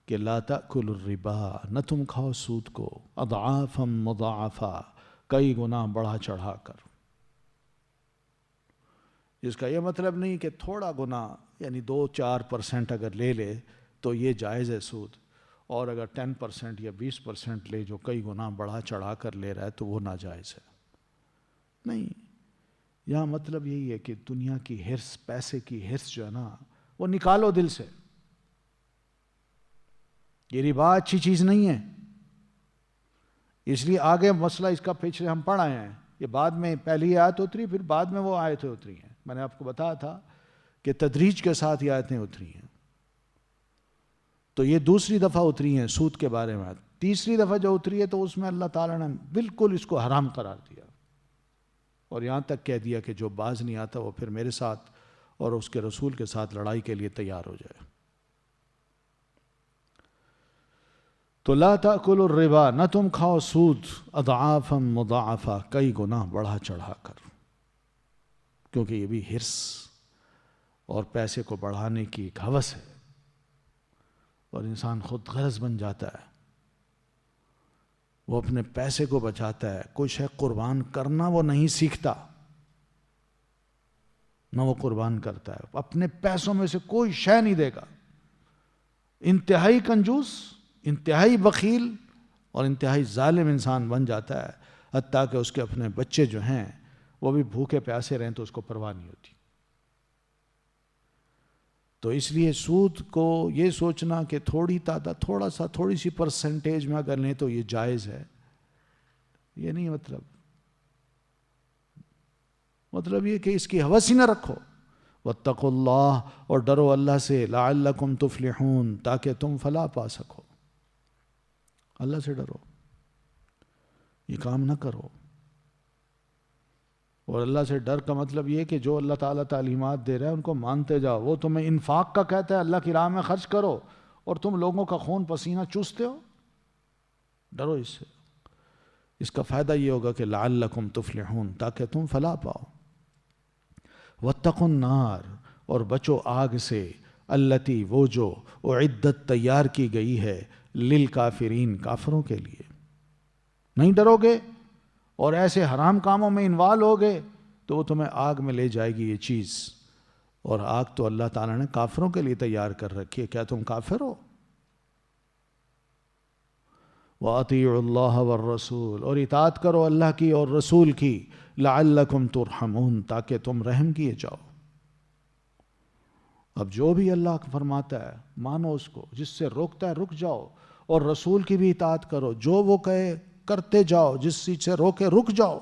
کہ لا تأکلوا الربا، نہ تم کھاؤ سود کو، اضعافا مضاعفا، کئی گنا بڑھا چڑھا کر۔ جس کا یہ مطلب نہیں کہ تھوڑا گنا، یعنی 2-4% اگر لے لے تو یہ جائز ہے سود، اور اگر 10% یا 20% لے جو کئی گنا بڑھا چڑھا کر لے رہا ہے تو وہ ناجائز ہے۔ نہیں، یہاں مطلب یہی ہے کہ دنیا کی حرص، پیسے کی حرص جو ہے نا، وہ نکالو دل سے۔ یہ ربا اچھی چیز نہیں ہے، اس لیے آگے مسئلہ اس کا پیچھے ہم پڑھ آئے ہیں، یہ بعد میں پہلی آیت اتری، پھر بعد میں وہ آیتیں اتری ہیں۔ میں نے آپ کو بتایا تھا کہ تدریج کے ساتھ یہ آیتیں اتری ہیں۔ تو یہ دوسری دفعہ اتری ہیں سود کے بارے میں۔ تیسری دفعہ جو اتری ہے تو اس میں اللہ تعالیٰ نے بالکل اس کو حرام قرار دیا، اور یہاں تک کہہ دیا کہ جو باز نہیں آتا وہ پھر میرے ساتھ اور اس کے رسول کے ساتھ لڑائی کے لیے تیار ہو جائے۔ تو لا تأکلوا الربا، نہ تم کھاؤ سود، اضعافا مضاعفا، کئی گنا بڑھا چڑھا کر، کیونکہ یہ بھی حرص اور پیسے کو بڑھانے کی ایک ہوس ہے، اور انسان خود غرض بن جاتا ہے، وہ اپنے پیسے کو بچاتا ہے، کوئی شے قربان کرنا وہ نہیں سیکھتا، نہ وہ قربان کرتا ہے، اپنے پیسوں میں سے کوئی شے نہیں دے گا، انتہائی کنجوس، انتہائی بخیل اور انتہائی ظالم انسان بن جاتا ہے، حتیٰ کہ اس کے اپنے بچے جو ہیں وہ بھی بھوکے پیاسے رہیں تو اس کو پرواہ نہیں ہوتی۔ تو اس لیے سود کو یہ سوچنا کہ تھوڑی تعداد، تھوڑی سی پرسنٹیج میں اگر لیں تو یہ جائز ہے، یہ نہیں مطلب یہ کہ اس کی ہوس ہی نہ رکھو۔ واتقوا اللہ، اور ڈرو اللہ سے، لعلکم تفلحون، تاکہ تم فلاح پا سکو۔ اللہ سے ڈرو، یہ کام نہ کرو۔ اور اللہ سے ڈر کا مطلب یہ کہ جو اللہ تعالیٰ تعلیمات دے رہا ہے ان کو مانتے جاؤ۔ وہ تمہیں انفاق کا کہتا ہے اللہ کی راہ میں خرچ کرو، اور تم لوگوں کا خون پسینہ چوستے ہو، ڈرو اس سے۔ اس کا فائدہ یہ ہوگا کہ لعلکم تفلحون، تاکہ تم فلاح پاؤ۔ واتقوا النار، اور بچو آگ سے، التی، وہ جو، اعدت، تیار کی گئی ہے، للکافرین، کافروں کے لیے۔ نہیں ڈرو گے اور ایسے حرام کاموں میں انوالو ہو گے تو وہ تمہیں آگ میں لے جائے گی یہ چیز، اور آگ تو اللہ تعالیٰ نے کافروں کے لیے تیار کر رکھی ہے۔ کیا تم کافر ہو؟ وَأَطِيعُوا اللَّهَ وَالرَّسُولَ، اور اطاعت کرو اللہ کی اور رسول کی، لَعَلَّكُمْ تُرْحَمُونَ، تاکہ تم رحم کیے جاؤ۔ اب جو بھی اللہ فرماتا ہے مانو اس کو، جس سے روکتا ہے رک جاؤ، اور رسول کی بھی اطاعت کرو، جو وہ کہے کرتے جاؤ، جس چیز سے روکے رک جاؤ۔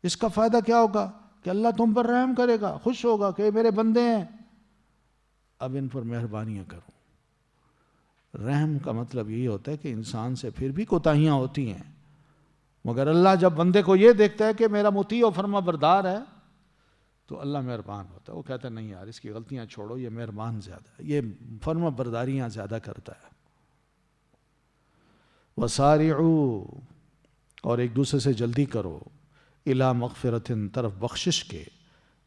اس کا فائدہ کیا ہوگا کہ اللہ تم پر رحم کرے گا، خوش ہوگا کہ میرے بندے ہیں، اب ان پر مہربانیاں کرو۔ رحم کا مطلب یہی ہوتا ہے کہ انسان سے پھر بھی کوتاہیاں ہوتی ہیں، مگر اللہ جب بندے کو یہ دیکھتا ہے کہ میرا مطیع و فرما بردار ہے تو اللہ مہربان ہوتا ہے، وہ کہتا ہے نہیں یار اس کی غلطیاں چھوڑو، یہ مہربان زیادہ ہے، یہ فرما برداریاں زیادہ کرتا ہے۔ وَسَارِعُوا، اور ایک دوسرے سے جلدی کرو، اِلَى مغفرتٍ، طرف بخشش کے،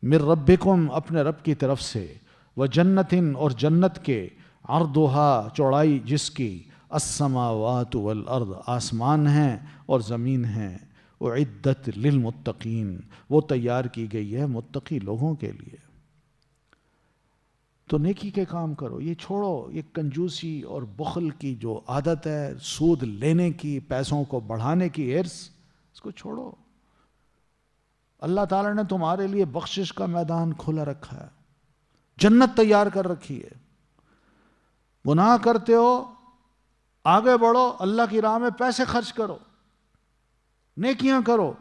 من ربکم، اپنے رب کی طرف سے، وجنتٍ، اور جنت کے، عرضها، چوڑائی جس کی، السماوات والارض، آسمان ہیں اور زمین ہیں، اعدت للمتقین، وہ تیار کی گئی ہے متقی لوگوں کے لیے۔ تو نیکی کے کام کرو، یہ چھوڑو، یہ کنجوسی اور بخل کی جو عادت ہے، سود لینے کی، پیسوں کو بڑھانے کی حرص، اس کو چھوڑو۔ اللہ تعالیٰ نے تمہارے لیے بخشش کا میدان کھلا رکھا ہے، جنت تیار کر رکھی ہے. گناہ کرتے ہو آگے بڑھو، اللہ کی راہ میں پیسے خرچ کرو، نیکیاں کرو،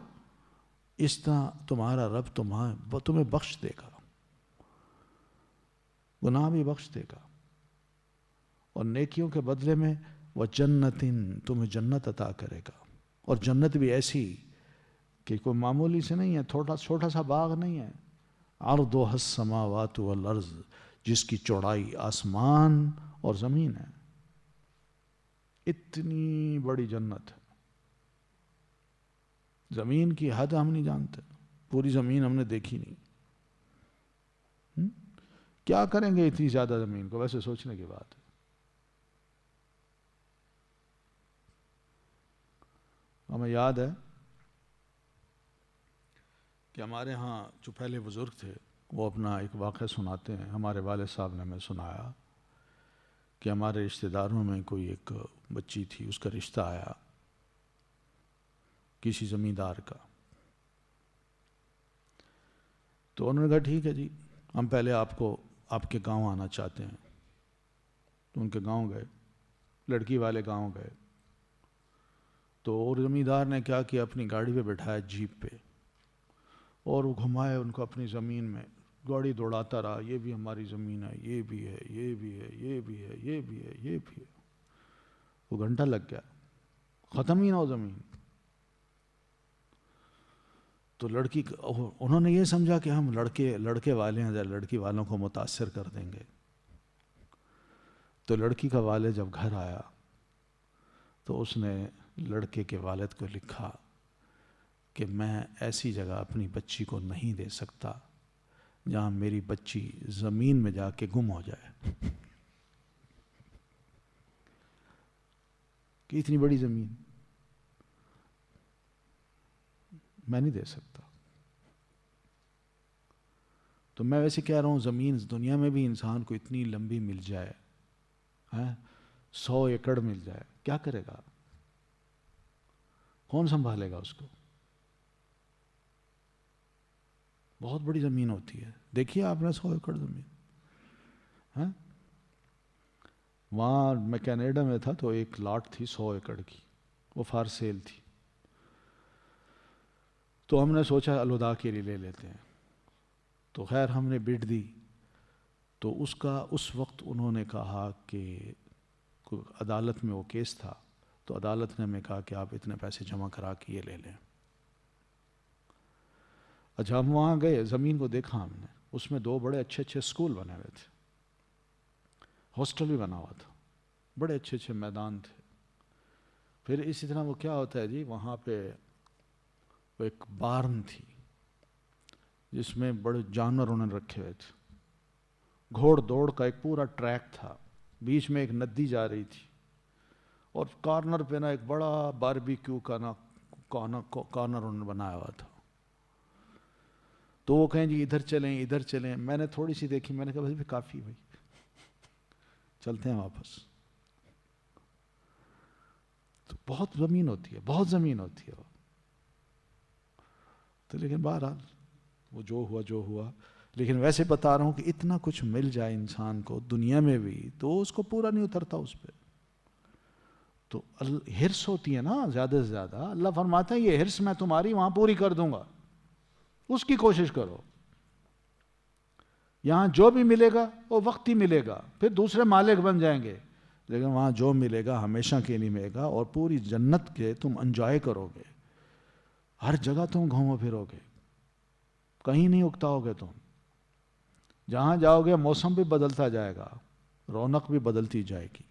اس طرح تمہارا رب تمہیں بخش دے گا، گناہ بھی بخش دے گا، اور نیکیوں کے بدلے میں وہ جنتن، تمہیں جنت عطا کرے گا. اور جنت بھی ایسی کہ کوئی معمولی سے نہیں ہے، چھوٹا سا باغ نہیں ہے. عرضها السماوات والارض، جس کی چوڑائی آسمان اور زمین ہے. اتنی بڑی جنت ہے. زمین کی حد ہم نہیں جانتے، پوری زمین ہم نے دیکھی نہیں. کیا کریں گے اتنی زیادہ زمین کو؟ ویسے سوچنے کی بات ہے. ہمیں یاد ہے کہ ہمارے ہاں جو پہلے بزرگ تھے وہ اپنا ایک واقعہ سناتے ہیں. ہمارے والد صاحب نے ہمیں سنایا کہ ہمارے رشتہ داروں میں کوئی ایک بچی تھی، اس کا رشتہ آیا کسی زمیندار کا. تو انہوں نے کہا ٹھیک ہے جی، ہم پہلے آپ کے گاؤں آنا چاہتے ہیں. تو ان کے گاؤں گئے، لڑکی والے گاؤں گئے. تو اور زمیندار نے کیا کیا، اپنی گاڑی پہ بٹھایا، جیپ پہ، اور وہ گھمائے ان کو اپنی زمین میں. گاڑی دوڑاتا رہا، یہ بھی ہماری زمین ہے، یہ بھی ہے، یہ بھی ہے، یہ بھی ہے، یہ بھی ہے، یہ بھی ہے. وہ گھنٹہ لگ گیا، ختم ہی نہ ہو زمین. تو انہوں نے یہ سمجھا کہ ہم لڑکے والے ہیں، لڑکی والوں کو متاثر کر دیں گے. تو لڑکی کا والد جب گھر آیا تو اس نے لڑکے کے والد کو لکھا کہ میں ایسی جگہ اپنی بچی کو نہیں دے سکتا جہاں میری بچی زمین میں جا کے گم ہو جائے. کہ اتنی بڑی زمین میں نہیں دے سکتا. تو میں ویسے کہہ رہا ہوں، زمین دنیا میں بھی انسان کو اتنی لمبی مل جائے، 100 ایکڑ مل جائے، کیا کرے گا؟ کون سنبھالے گا اس کو؟ بہت بڑی زمین ہوتی ہے. دیکھیے آپ نے 100 ایکڑ زمین. وہاں میں کینیڈا میں تھا تو ایک لاٹ تھی 100 ایکڑ کی، وہ فار سیل تھی. تو ہم نے سوچا الوداع کے لیے لے لیتے ہیں. تو خیر ہم نے بڈ دی. تو اس وقت انہوں نے کہا کہ عدالت میں وہ کیس تھا، تو عدالت نے ہمیں کہا کہ آپ اتنے پیسے جمع کرا کے یہ لے لیں. اچھا ہم وہاں گئے، زمین کو دیکھا ہم نے. اس میں 2 بڑے اچھے اسکول بنے ہوئے تھے، ہاسٹل بھی بنا ہوا تھا، بڑے اچھے میدان تھے. پھر اسی طرح وہ کیا ہوتا ہے جی، وہاں پہ وہ ایک بارن تھی جس میں بڑے جانور انہوں نے رکھے ہوئے تھے. گھوڑ دوڑ کا ایک پورا ٹریک تھا، بیچ میں ایک ندی جا رہی تھی، اور کارنر پہ نا ایک بڑا باربیکیو کا کارنر انہوں نے بنایا ہوا تھا. تو وہ کہیں جی ادھر چلیں. میں نے تھوڑی سی دیکھی، میں نے کہا بھائی کافی، بھائی چلتے ہیں واپس. تو بہت زمین ہوتی ہے، بہت زمین ہوتی ہے. تو لیکن بہرحال وہ جو ہوا. لیکن ویسے بتا رہا ہوں کہ اتنا کچھ مل جائے انسان کو دنیا میں بھی تو اس کو پورا نہیں اترتا اس پہ. تو ہرس ہوتی ہے نا زیادہ سے زیادہ. اللہ فرماتا ہے یہ ہرس میں تمہاری وہاں پوری کر دوں گا، اس کی کوشش کرو. یہاں جو بھی ملے گا وہ وقتی ملے گا، پھر دوسرے مالک بن جائیں گے. لیکن وہاں جو ملے گا ہمیشہ کے لیے ملے گا، اور پوری جنت کے تم انجوائے کرو گے. ہر جگہ تم گھومو پھرو گے، کہیں نہیں اکتاؤ گے. تم جہاں جاؤ گے موسم بھی بدلتا جائے گا، رونق بھی بدلتی جائے گی،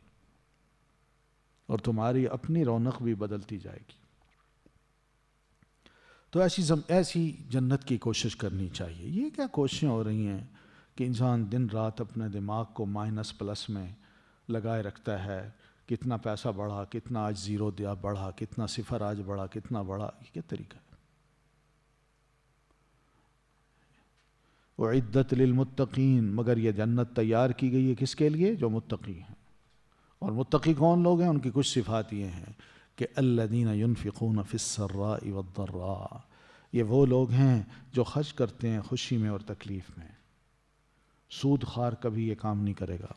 اور تمہاری اپنی رونق بھی بدلتی جائے گی. تو ایسی جنت کی کوشش کرنی چاہیے. یہ کیا کوششیں ہو رہی ہیں کہ انسان دن رات اپنے دماغ کو مائنس پلس میں لگائے رکھتا ہے. کتنا پیسہ بڑھا، کتنا آج زیرو دیا بڑھا، کتنا صفر آج بڑھا، کتنا بڑھا. یہ کیا طریقہ ہے؟ وعدت للمتقین، مگر یہ جنت تیار کی گئی ہے کس کے لیے؟ جو متقی ہیں. اور متقی کون لوگ ہیں؟ ان کی کچھ صفات یہ ہیں کہ الذین ينفقون فی السراء والضراء، یہ وہ لوگ ہیں جو خرچ کرتے ہیں خوشی میں اور تکلیف میں. سود خوار کبھی یہ کام نہیں کرے گا،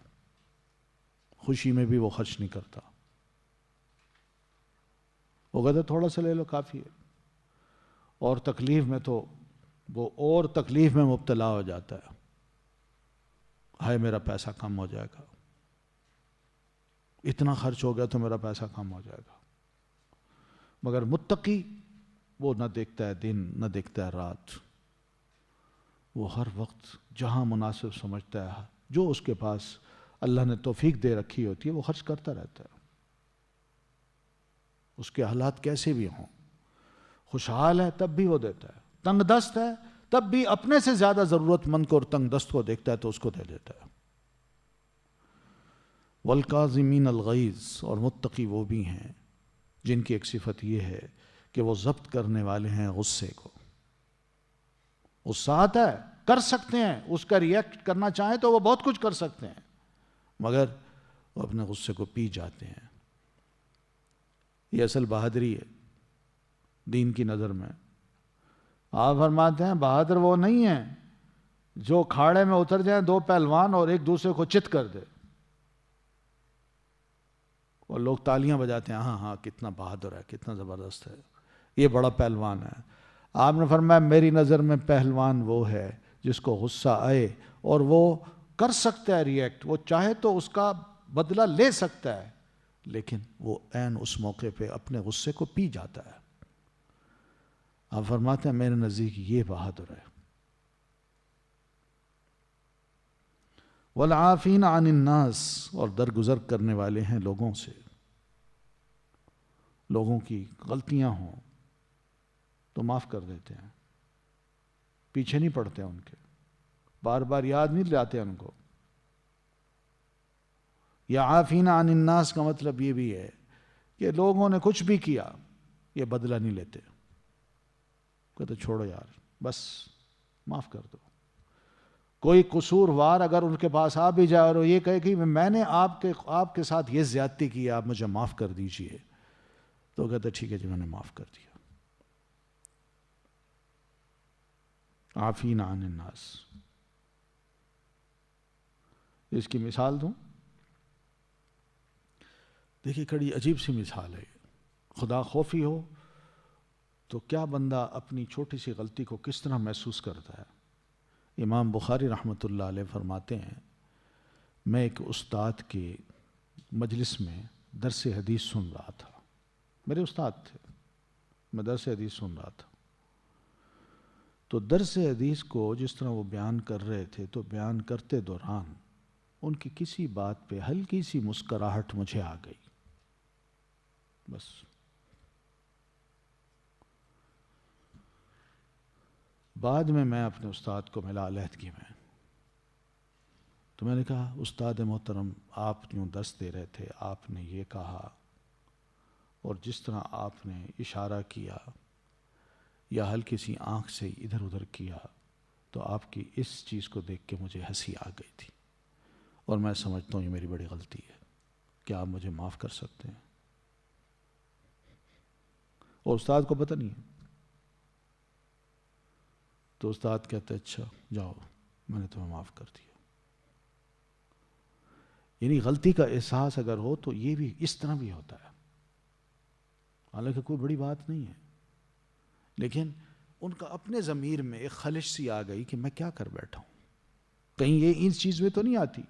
خوشی میں بھی وہ خرچ نہیں کرتا، وہ کہتا تھوڑا سا لے لو کافی ہے، اور تکلیف میں تو وہ اور تکلیف میں مبتلا ہو جاتا ہے، ہائے میرا پیسہ کم ہو جائے گا، اتنا خرچ ہو گیا تو میرا پیسہ کم ہو جائے گا۔ مگر متقی وہ نہ دیکھتا ہے دن نہ دیکھتا ہے رات، وہ ہر وقت جہاں مناسب سمجھتا ہے، جو اس کے پاس اللہ نے توفیق دے رکھی ہوتی ہے وہ خرچ کرتا رہتا ہے، اس کے حالات کیسے بھی ہوں، خوشحال ہے تب بھی وہ دیتا ہے، تنگ دست ہے تب بھی اپنے سے زیادہ ضرورت مند کو اور تنگ دست کو دیکھتا ہے تو اس کو دے دیتا ہے۔ والکاظمین الغیظ، اور متقی وہ بھی ہیں جن کی ایک صفت یہ ہے کہ وہ ضبط کرنے والے ہیں غصے کو۔ غصہ آتا ہے، کر سکتے ہیں، اس کا ریئیکٹ کرنا چاہیں تو وہ بہت کچھ کر سکتے ہیں، مگر وہ اپنے غصے کو پی جاتے ہیں۔ یہ اصل بہادری ہے دین کی نظر میں۔ آپ فرماتے ہیں بہادر وہ نہیں ہے جو کھاڑے میں اتر جائیں دو پہلوان اور ایک دوسرے کو چت کر دے، اور لوگ تالیاں بجاتے ہیں، ہاں ہاں کتنا بہادر ہے، کتنا زبردست ہے، یہ بڑا پہلوان ہے۔ آپ نے فرمایا میری نظر میں پہلوان وہ ہے جس کو غصہ آئے اور وہ کر سکتا ہے ریئیکٹ، وہ چاہے تو اس کا بدلہ لے سکتا ہے، لیکن وہ عین اس موقع پہ اپنے غصے کو پی جاتا ہے۔ آپ فرماتے ہیں میرے نزدیک یہ بہادر ہے۔ والعافین عن الناس، اور درگزر کرنے والے ہیں لوگوں سے، لوگوں کی غلطیاں ہوں تو معاف کر دیتے ہیں، پیچھے نہیں پڑتے ان کے، بار بار یاد نہیں دلاتے ان کو۔ یا عافین عن الناس کا مطلب یہ بھی ہے کہ لوگوں نے کچھ بھی کیا یہ بدلہ نہیں لیتے، کہتے چھوڑو یار بس معاف کر دو۔ کوئی قصوروار اگر ان کے پاس آ بھی جائے اور یہ کہے کہ میں نے آپ کے ساتھ یہ زیادتی کی، آپ مجھے معاف کر دیجئے، تو کہتے ٹھیک ہے جی میں نے معاف کر دیا۔ عافین عن الناس، اس کی مثال دوں، دیکھیے کڑی عجیب سی مثال ہے، خدا خوفی ہو تو کیا بندہ اپنی چھوٹی سی غلطی کو کس طرح محسوس کرتا ہے۔ امام بخاری رحمۃ اللہ علیہ فرماتے ہیں میں ایک استاد کے مجلس میں درس حدیث سن رہا تھا، میرے استاد تھے، میں درس حدیث سن رہا تھا، تو درس حدیث کو جس طرح وہ بیان کر رہے تھے تو بیان کرتے دوران ان کی کسی بات پہ ہلکی سی مسکراہٹ مجھے آ گئی، بس۔ بعد میں اپنے استاد کو ملا علیحدگی میں، تو میں نے کہا استاد محترم آپ یوں درس دے رہے تھے، آپ نے یہ کہا اور جس طرح آپ نے اشارہ کیا یا ہلکی سی آنکھ سے ادھر ادھر کیا تو آپ کی اس چیز کو دیکھ کے مجھے ہنسی آ گئی تھی، اور میں سمجھتا ہوں یہ میری بڑی غلطی ہے، کیا آپ مجھے معاف کر سکتے ہیں؟ اور استاد کو پتہ نہیں ہے، تو استاد کہتے اچھا جاؤ میں نے تمہیں معاف کر دیا۔ یعنی غلطی کا احساس اگر ہو تو یہ بھی اس طرح بھی ہوتا ہے، حالانکہ کوئی بڑی بات نہیں ہے، لیکن ان کا اپنے ضمیر میں ایک خلش سی آ گئی کہ میں کیا کر بیٹھا ہوں، کہیں یہ اس چیز میں تو نہیں آتی۔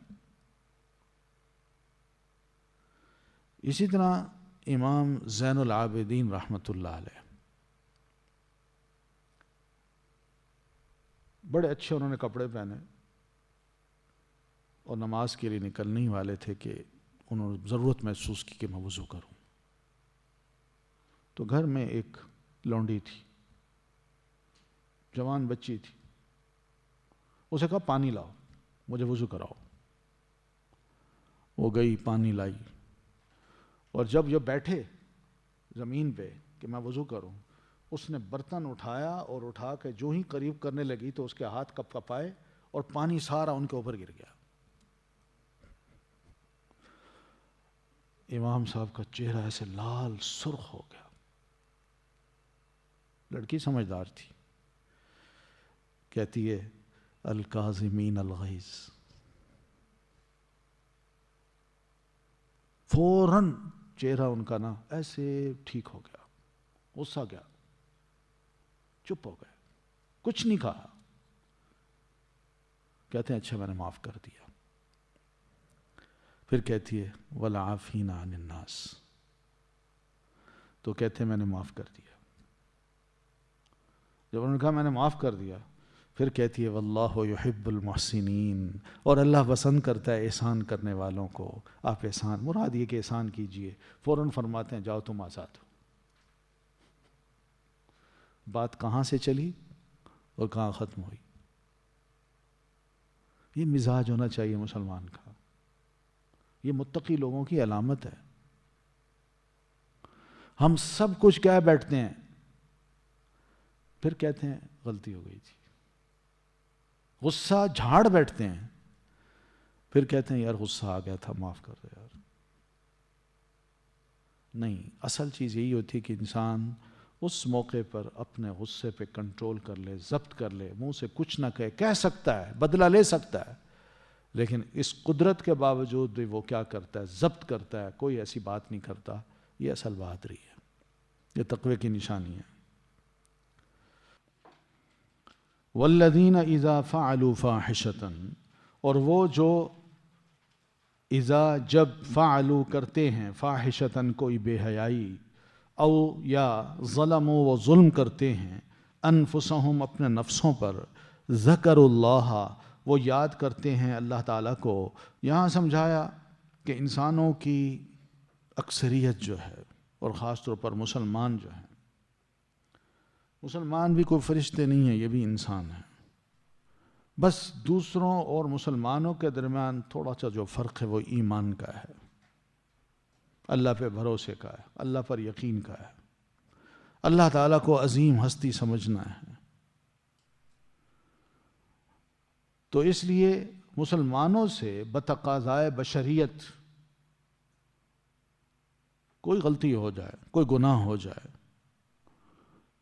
اسی طرح امام زین العابدین رحمۃ اللہ علیہ، بڑے اچھے انہوں نے کپڑے پہنے اور نماز کے لیے نکلنے ہی والے تھے کہ انہوں نے ضرورت محسوس کی کہ میں وضو کروں، تو گھر میں ایک لونڈی تھی، جوان بچی تھی، اسے کہا پانی لاؤ مجھے وضو کراؤ، وہ گئی پانی لائی، اور جب یہ بیٹھے زمین پہ کہ میں وضو کروں، اس نے برتن اٹھایا اور اٹھا کے جو ہی قریب کرنے لگی تو اس کے ہاتھ کپ کپائے اور پانی سارا ان کے اوپر گر گیا۔ امام صاحب کا چہرہ ایسے لال سرخ ہو گیا، لڑکی سمجھدار تھی، کہتی ہے الکاظمین الغیظ، فوراً چہرہ ان کا نا ایسے ٹھیک ہو گیا، غصہ گیا، چپ ہو گئے، کچھ نہیں کہا. کہتے ہیں اچھا میں نے معاف کر دیا. پھر کہتی ہے والعافین عن الناس، تو کہتے ہیں میں نے معاف کر دیا. جب انہوں نے کہا میں نے معاف کر دیا، پھر کہتی ہے واللہ یحب المحسنین، اور اللہ پسند کرتا ہے احسان کرنے والوں کو. آپ احسان، مراد یہ کہ احسان کیجئے. فوراً فرماتے ہیں جاؤ تم آزاد ہو. بات کہاں سے چلی اور کہاں ختم ہوئی؟ یہ مزاج ہونا چاہیے مسلمان کا. یہ متقی لوگوں کی علامت ہے. ہم سب کچھ کہہ بیٹھتے ہیں، پھر کہتے ہیں غلطی ہو گئی تھی. غصہ جھاڑ بیٹھتے ہیں، پھر کہتے ہیں یار غصہ آ گیا تھا، معاف کر دو یار. نہیں، اصل چیز یہی ہوتی ہے کہ انسان اس موقع پر اپنے غصے پہ کنٹرول کر لے، ضبط کر لے. منہ سے کچھ نہ کہہ سکتا ہے، بدلہ لے سکتا ہے، لیکن اس قدرت کے باوجود بھی وہ کیا کرتا ہے؟ ضبط کرتا ہے، کوئی ایسی بات نہیں کرتا. یہ اصل بہادری ہے، یہ تقوی کی نشانی ہے. والذین اذا فعلوا فاحشۃ، اور وہ جو اذا جب فعلوا کرتے ہیں فاحشۃ کوئی بے حیائی، او یا ظلموا وہ ظلم کرتے ہیں، انفسہم اپنے نفسوں پر، ذکروا اللہ وہ یاد کرتے ہیں اللہ تعالیٰ کو. یہاں سمجھایا کہ انسانوں کی اکثریت جو ہے، اور خاص طور پر مسلمان جو ہیں، مسلمان بھی کوئی فرشتے نہیں ہیں، یہ بھی انسان ہیں. بس دوسروں اور مسلمانوں کے درمیان تھوڑا سا جو فرق ہے وہ ایمان کا ہے، اللہ پہ بھروسے کا ہے، اللہ پر یقین کا ہے، اللہ تعالیٰ کو عظیم ہستی سمجھنا ہے. تو اس لیے مسلمانوں سے بتقاضائے بشریت کوئی غلطی ہو جائے، کوئی گناہ ہو جائے،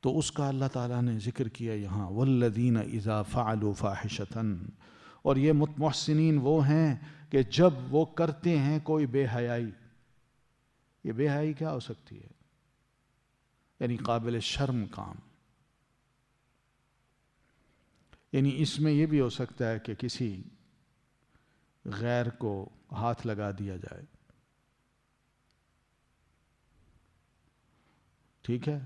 تو اس کا اللہ تعالیٰ نے ذکر کیا یہاں والذین اذا فعلوا فاحشۃ. اور یہ محسنین وہ ہیں کہ جب وہ کرتے ہیں کوئی بے حیائی. یہ بے حیائی کیا ہو سکتی ہے؟ یعنی قابل شرم کام. یعنی اس میں یہ بھی ہو سکتا ہے کہ کسی غیر کو ہاتھ لگا دیا جائے، ٹھیک ہے؟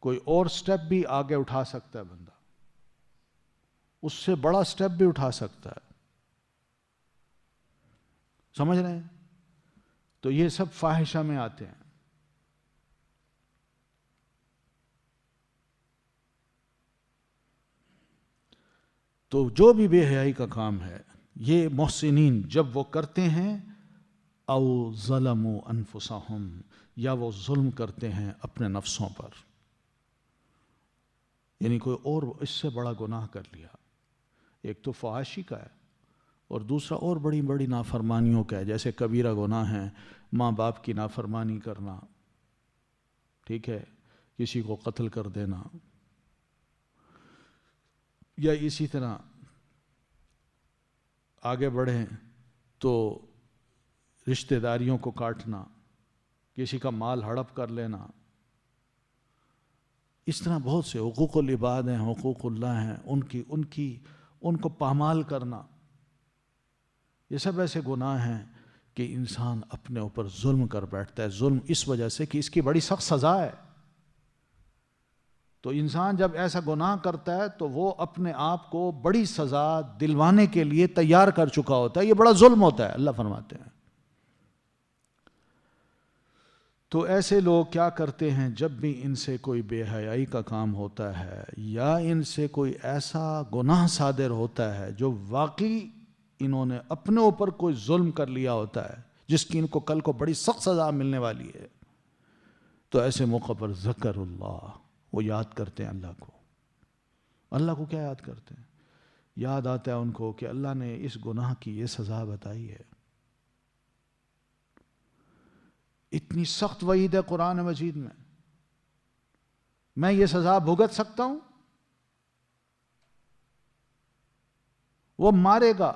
کوئی اور سٹیپ بھی آگے اٹھا سکتا ہے بندہ، اس سے بڑا سٹیپ بھی اٹھا سکتا ہے. سمجھ رہے ہیں؟ تو یہ سب فاحشہ میں آتے ہیں. تو جو بھی بے حیائی کا کام ہے، یہ محسنین جب وہ کرتے ہیں، او ظلموا انفسہم یا وہ ظلم کرتے ہیں اپنے نفسوں پر، یعنی کوئی اور اس سے بڑا گناہ کر لیا. ایک تو فحاشی کا ہے اور دوسرا اور بڑی بڑی نافرمانیوں کا ہے، جیسے کبیرہ گناہ ہیں ماں باپ کی نافرمانی کرنا، ٹھیک ہے، کسی کو قتل کر دینا، یا اسی طرح آگے بڑھیں تو رشتہ داریوں کو کاٹنا، کسی کا مال ہڑپ کر لینا. اس طرح بہت سے حقوق العباد ہیں، حقوق اللہ ہیں، ان کو پامال کرنا. یہ سب ایسے گناہ ہیں کہ انسان اپنے اوپر ظلم کر بیٹھتا ہے. ظلم اس وجہ سے کہ اس کی بڑی سخت سزا ہے. تو انسان جب ایسا گناہ کرتا ہے تو وہ اپنے آپ کو بڑی سزا دلوانے کے لیے تیار کر چکا ہوتا ہے. یہ بڑا ظلم ہوتا ہے، اللہ فرماتے ہیں. تو ایسے لوگ کیا کرتے ہیں، جب بھی ان سے کوئی بے حیائی کا کام ہوتا ہے یا ان سے کوئی ایسا گناہ صادر ہوتا ہے جو واقعی انہوں نے اپنے اوپر کوئی ظلم کر لیا ہوتا ہے جس کی ان کو کل کو بڑی سخت سزا ملنے والی ہے، تو ایسے موقع پر ذکر اللہ، وہ یاد کرتے ہیں اللہ کو. اللہ کو کیا یاد کرتے ہیں؟ یاد آتا ہے ان کو کہ اللہ نے اس گناہ کی یہ سزا بتائی ہے. اتنی سخت وعید ہے قرآن مجید میں یہ سزا بھگت سکتا ہوں؟ وہ مارے گا،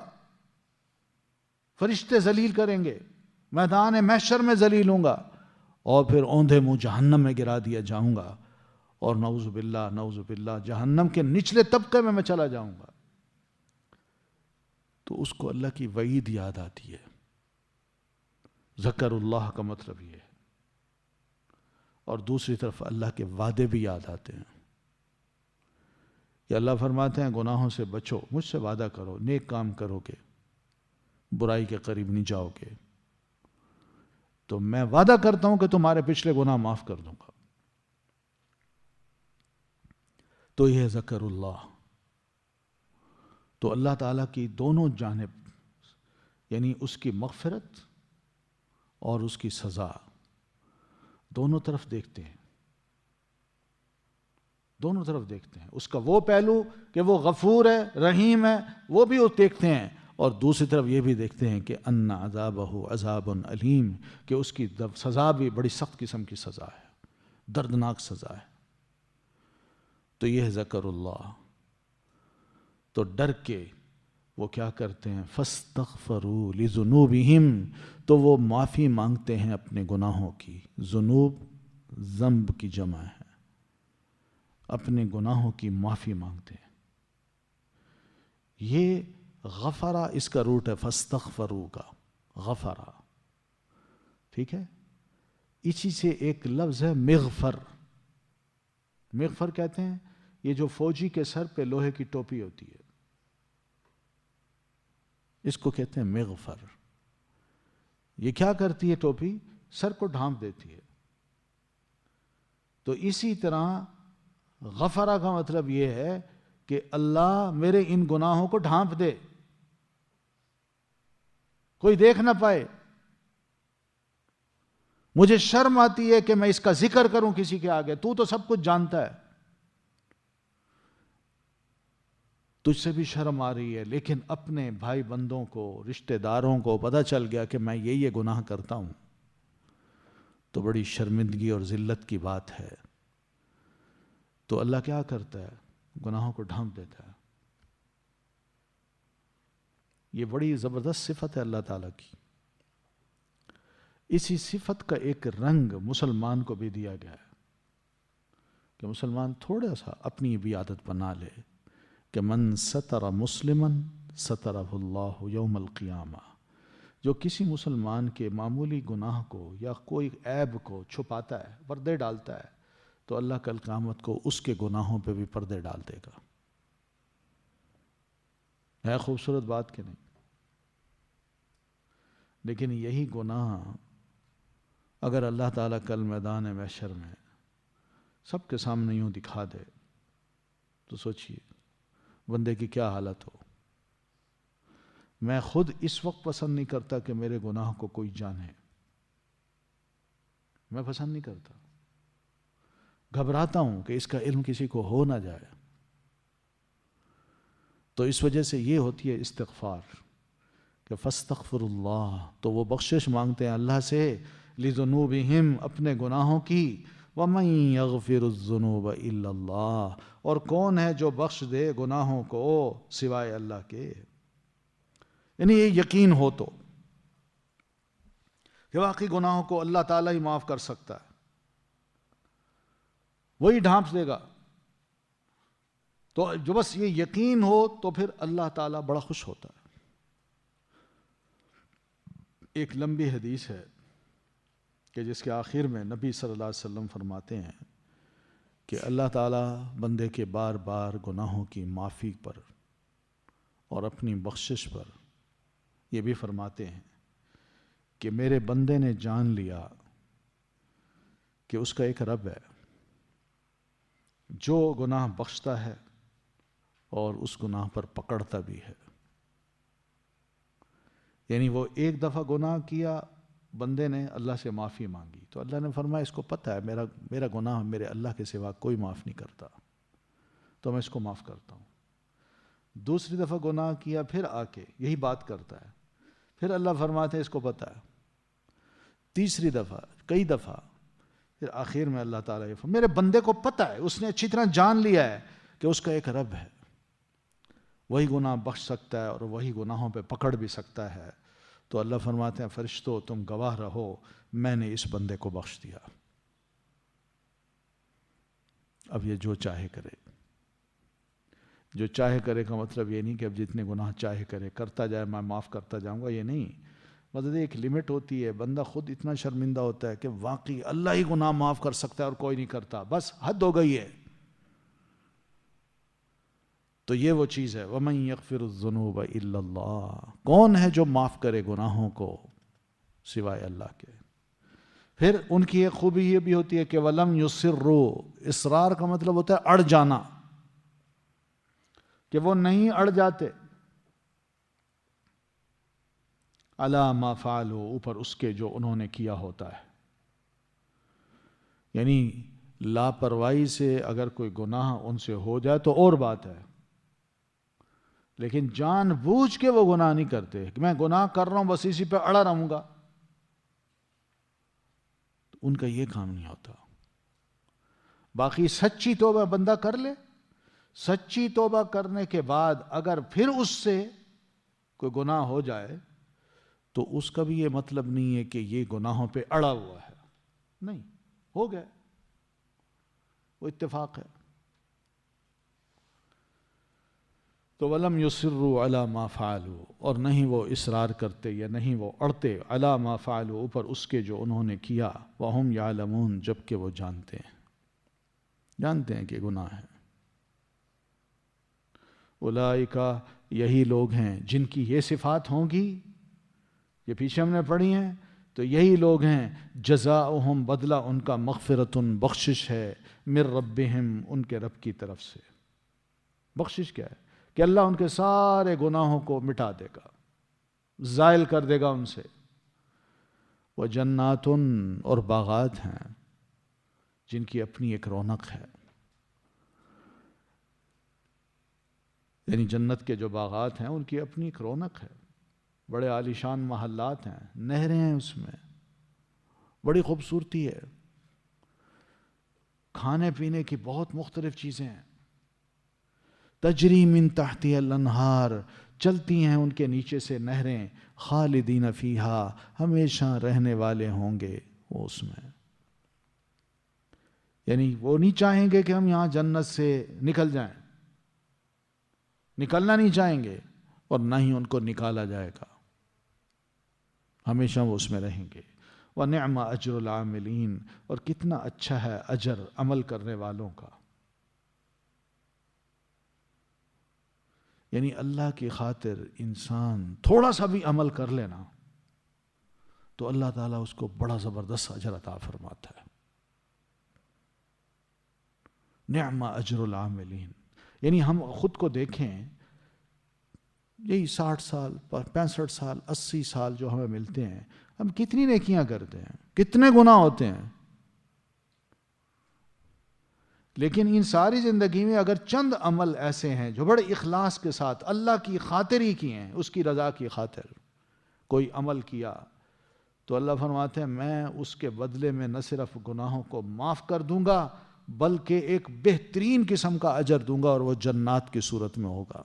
فرشتے ذلیل کریں گے، میدان محشر میں ذلیل ہوں گا، اور پھر اوندھے منہ جہنم میں گرا دیا جاؤں گا، اور نعوذ باللہ جہنم کے نچلے طبقے میں چلا جاؤں گا۔ تو اس کو اللہ کی وعید یاد آتی ہے۔ ذکر اللہ کا مطلب یہ ہے، اور دوسری طرف اللہ کے وعدے بھی یاد آتے ہیں کہ اللہ فرماتے ہیں گناہوں سے بچو، مجھ سے وعدہ کرو، نیک کام کرو گے، برائی کے قریب نہیں جاؤ گے، تو میں وعدہ کرتا ہوں کہ تمہارے پچھلے گناہ معاف کر دوں گا۔ تو یہ ذکر اللہ۔ تو اللہ تعالیٰ کی دونوں جانب، یعنی اس کی مغفرت اور اس کی سزا، دونوں طرف دیکھتے ہیں، دونوں طرف دیکھتے ہیں۔ اس کا وہ پہلو کہ وہ غفور ہے، رحیم ہے، وہ بھی وہ دیکھتے ہیں، اور دوسری طرف یہ بھی دیکھتے ہیں کہ ان عذابہ عذاب علیم، کہ اس کی سزا بھی بڑی سخت قسم کی سزا ہے، دردناک سزا ہے۔ تو یہ ہے ذکر اللہ۔ تو ڈر کے وہ کیا کرتے ہیں؟ فاستغفروا لذنوبہم، تو وہ معافی مانگتے ہیں اپنے گناہوں کی۔ ذنوب ذنب کی جمع ہے، اپنے گناہوں کی معافی مانگتے ہیں۔ یہ غفرہ اس کا روٹ ہے، فاستغفروا کا غفرہ، ٹھیک ہے؟ اسی سے ایک لفظ ہے مغفر۔ مغفر کہتے ہیں یہ جو فوجی کے سر پہ لوہے کی ٹوپی ہوتی ہے، اس کو کہتے ہیں مغفر۔ یہ کیا کرتی ہے ٹوپی؟ سر کو ڈھانپ دیتی ہے۔ تو اسی طرح غفرہ کا مطلب یہ ہے کہ اللہ میرے ان گناہوں کو ڈھانپ دے، کوئی دیکھ نہ پائے۔ مجھے شرم آتی ہے کہ میں اس کا ذکر کروں کسی کے آگے، تو سب کچھ جانتا ہے، تجھ سے بھی شرم آ رہی ہے، لیکن اپنے بھائی بندوں کو، رشتہ داروں کو پتہ چل گیا کہ میں یہ گناہ کرتا ہوں، تو بڑی شرمندگی اور ذلت کی بات ہے۔ تو اللہ کیا کرتا ہے؟ گناہوں کو ڈھانپ دیتا ہے۔ یہ بڑی زبردست صفت ہے اللہ تعالیٰ کی۔ اسی صفت کا ایک رنگ مسلمان کو بھی دیا گیا ہے کہ مسلمان تھوڑا سا اپنی بھی عادت بنا لے کہ من ستر مسلمن سترہ اللہ یوم القیامہ، جو کسی مسلمان کے معمولی گناہ کو یا کوئی عیب کو چھپاتا ہے، پردے ڈالتا ہے، تو اللہ کل قیامت کو اس کے گناہوں پہ بھی پردے ڈال دے گا۔ ہے خوبصورت بات کہ نہیں؟ لیکن یہی گناہ اگر اللہ تعالیٰ کل میدان محشر میں سب کے سامنے یوں دکھا دے تو سوچئے بندے کی کیا حالت ہو۔ میں خود اس وقت پسند نہیں کرتا کہ میرے گناہ کو کوئی جانے، میں پسند نہیں کرتا، گھبراتا ہوں کہ اس کا علم کسی کو ہو نہ جائے۔ تو اس وجہ سے یہ ہوتی ہے استغفار کہ فاستغفر اللہ، تو وہ بخشش مانگتے ہیں اللہ سے، لذنوبہم، اپنے گناہوں کی، وَمَن يَغْفِرُ الذُّنُوبَ إِلَّا اللَّهُ، اور کون ہے جو بخش دے گناہوں کو سوائے اللہ کے۔ یعنی یہ یقین ہو تو کہ واقعی گناہوں کو اللہ تعالیٰ ہی معاف کر سکتا ہے، وہی ڈھانپ دے گا، تو جو بس یہ یقین ہو تو پھر اللہ تعالیٰ بڑا خوش ہوتا ہے۔ ایک لمبی حدیث ہے کہ جس کے آخر میں نبی صلی اللہ علیہ وسلم فرماتے ہیں کہ اللہ تعالیٰ بندے کے بار بار گناہوں کی معافی پر اور اپنی بخشش پر یہ بھی فرماتے ہیں کہ میرے بندے نے جان لیا کہ اس کا ایک رب ہے جو گناہ بخشتا ہے اور اس گناہ پر پکڑتا بھی ہے۔ یعنی وہ ایک دفعہ گناہ کیا، بندے نے اللہ سے معافی مانگی، تو اللہ نے فرمایا اس کو پتہ ہے میرا گناہ میرے اللہ کے سوا کوئی معاف نہیں کرتا، تو میں اس کو معاف کرتا ہوں۔ دوسری دفعہ گناہ کیا، پھر آ کے یہی بات کرتا ہے، پھر اللہ فرماتے ہیں اس کو پتہ ہے۔ تیسری دفعہ، کئی دفعہ، پھر آخر میں اللہ تعالیٰ یہ میرے بندے کو پتہ ہے، اس نے اچھی طرح جان لیا ہے کہ اس کا ایک رب ہے وہی گناہ بخش سکتا ہے اور وہی گناہوں پہ پکڑ بھی سکتا ہے. تو اللہ فرماتے ہیں فرشتوں تم گواہ رہو میں نے اس بندے کو بخش دیا. اب یہ جو چاہے کرے. جو چاہے کرے کا مطلب یہ نہیں کہ اب جتنے گناہ چاہے کرے کرتا جائے میں معاف کرتا جاؤں گا، یہ نہیں. مطلب ایک لمٹ ہوتی ہے. بندہ خود اتنا شرمندہ ہوتا ہے کہ واقعی اللہ ہی گناہ معاف کر سکتا ہے اور کوئی نہیں کرتا، بس حد ہو گئی ہے. تو یہ وہ چیز ہے وَمَن يَغْفِرُ الذُّنُوبَ إِلَّا اللَّهُ. کون ہے جو معاف کرے گناہوں کو سوائے اللہ کے. پھر ان کی ایک خوبی یہ بھی ہوتی ہے کہ وَلَمْ يُصِرُّوا. اصرار کا مطلب ہوتا ہے اڑ جانا، کہ وہ نہیں اڑ جاتے. عَلَى مَا فَعَلُوا. اوپر اس کے جو انہوں نے کیا ہوتا ہے. یعنی لاپرواہی سے اگر کوئی گناہ ان سے ہو جائے تو اور بات ہے، لیکن جان بوجھ کے وہ گناہ نہیں کرتے کہ میں گناہ کر رہا ہوں بس اسی پہ اڑا رہوں گا. ان کا یہ کام نہیں ہوتا. باقی سچی توبہ بندہ کر لے، سچی توبہ کرنے کے بعد اگر پھر اس سے کوئی گناہ ہو جائے تو اس کا بھی یہ مطلب نہیں ہے کہ یہ گناہوں پہ اڑا ہوا ہے. نہیں، ہو گئے، وہ اتفاق ہے. تو وَلَمْ يُصِرُّوا عَلَى مَا فَعَلُوا. اور نہیں وہ اصرار کرتے یا نہیں وہ اڑتے عَلَى مَا فَعَلُوا اوپر اس کے جو انہوں نے کیا وَهُمْ يَعْلَمُونَ جبکہ وہ جانتے ہیں کہ گناہ ہے. اولئک یہی لوگ ہیں جن کی یہ صفات ہوں گی، یہ پیچھے ہم نے پڑھی ہیں. تو یہی لوگ ہیں جزاؤہم بدلہ ان کا مغفرتن بخشش ہے من ربہم ان کے رب کی طرف سے. بخشش کیا ہے؟ کہ اللہ ان کے سارے گناہوں کو مٹا دے گا، زائل کر دے گا ان سے. وجنات اور باغات ہیں جن کی اپنی ایک رونق ہے. یعنی جنت کے جو باغات ہیں ان کی اپنی ایک رونق ہے. بڑے عالیشان محلات ہیں، نہریں ہیں اس میں، بڑی خوبصورتی ہے، کھانے پینے کی بہت مختلف چیزیں ہیں. تجری من تحتی الانہار چلتی ہیں ان کے نیچے سے نہریں. خالدین فیہا ہمیشہ رہنے والے ہوں گے وہ اس میں. یعنی وہ نہیں چاہیں گے کہ ہم یہاں جنت سے نکل جائیں، نکلنا نہیں چاہیں گے اور نہ ہی ان کو نکالا جائے گا. ہمیشہ وہ اس میں رہیں گے. وَنِعْمَ أَجْرُ الْعَامِلِينَ اور کتنا اچھا ہے اجر عمل کرنے والوں کا. یعنی اللہ کی خاطر انسان تھوڑا سا بھی عمل کر لینا تو اللہ تعالیٰ اس کو بڑا زبردست اجر عطا فرماتا ہے. نعم اجر العاملین. یعنی ہم خود کو دیکھیں، یہی 60 سال 65 سال 80 سال جو ہمیں ملتے ہیں، ہم کتنی نیکیاں کرتے ہیں، کتنے گناہ ہوتے ہیں، لیکن ان ساری زندگی میں اگر چند عمل ایسے ہیں جو بڑے اخلاص کے ساتھ اللہ کی خاطر ہی کیے ہیں، اس کی رضا کی خاطر کوئی عمل کیا، تو اللہ فرماتے ہیں میں اس کے بدلے میں نہ صرف گناہوں کو معاف کر دوں گا بلکہ ایک بہترین قسم کا اجر دوں گا، اور وہ جنات کی صورت میں ہوگا،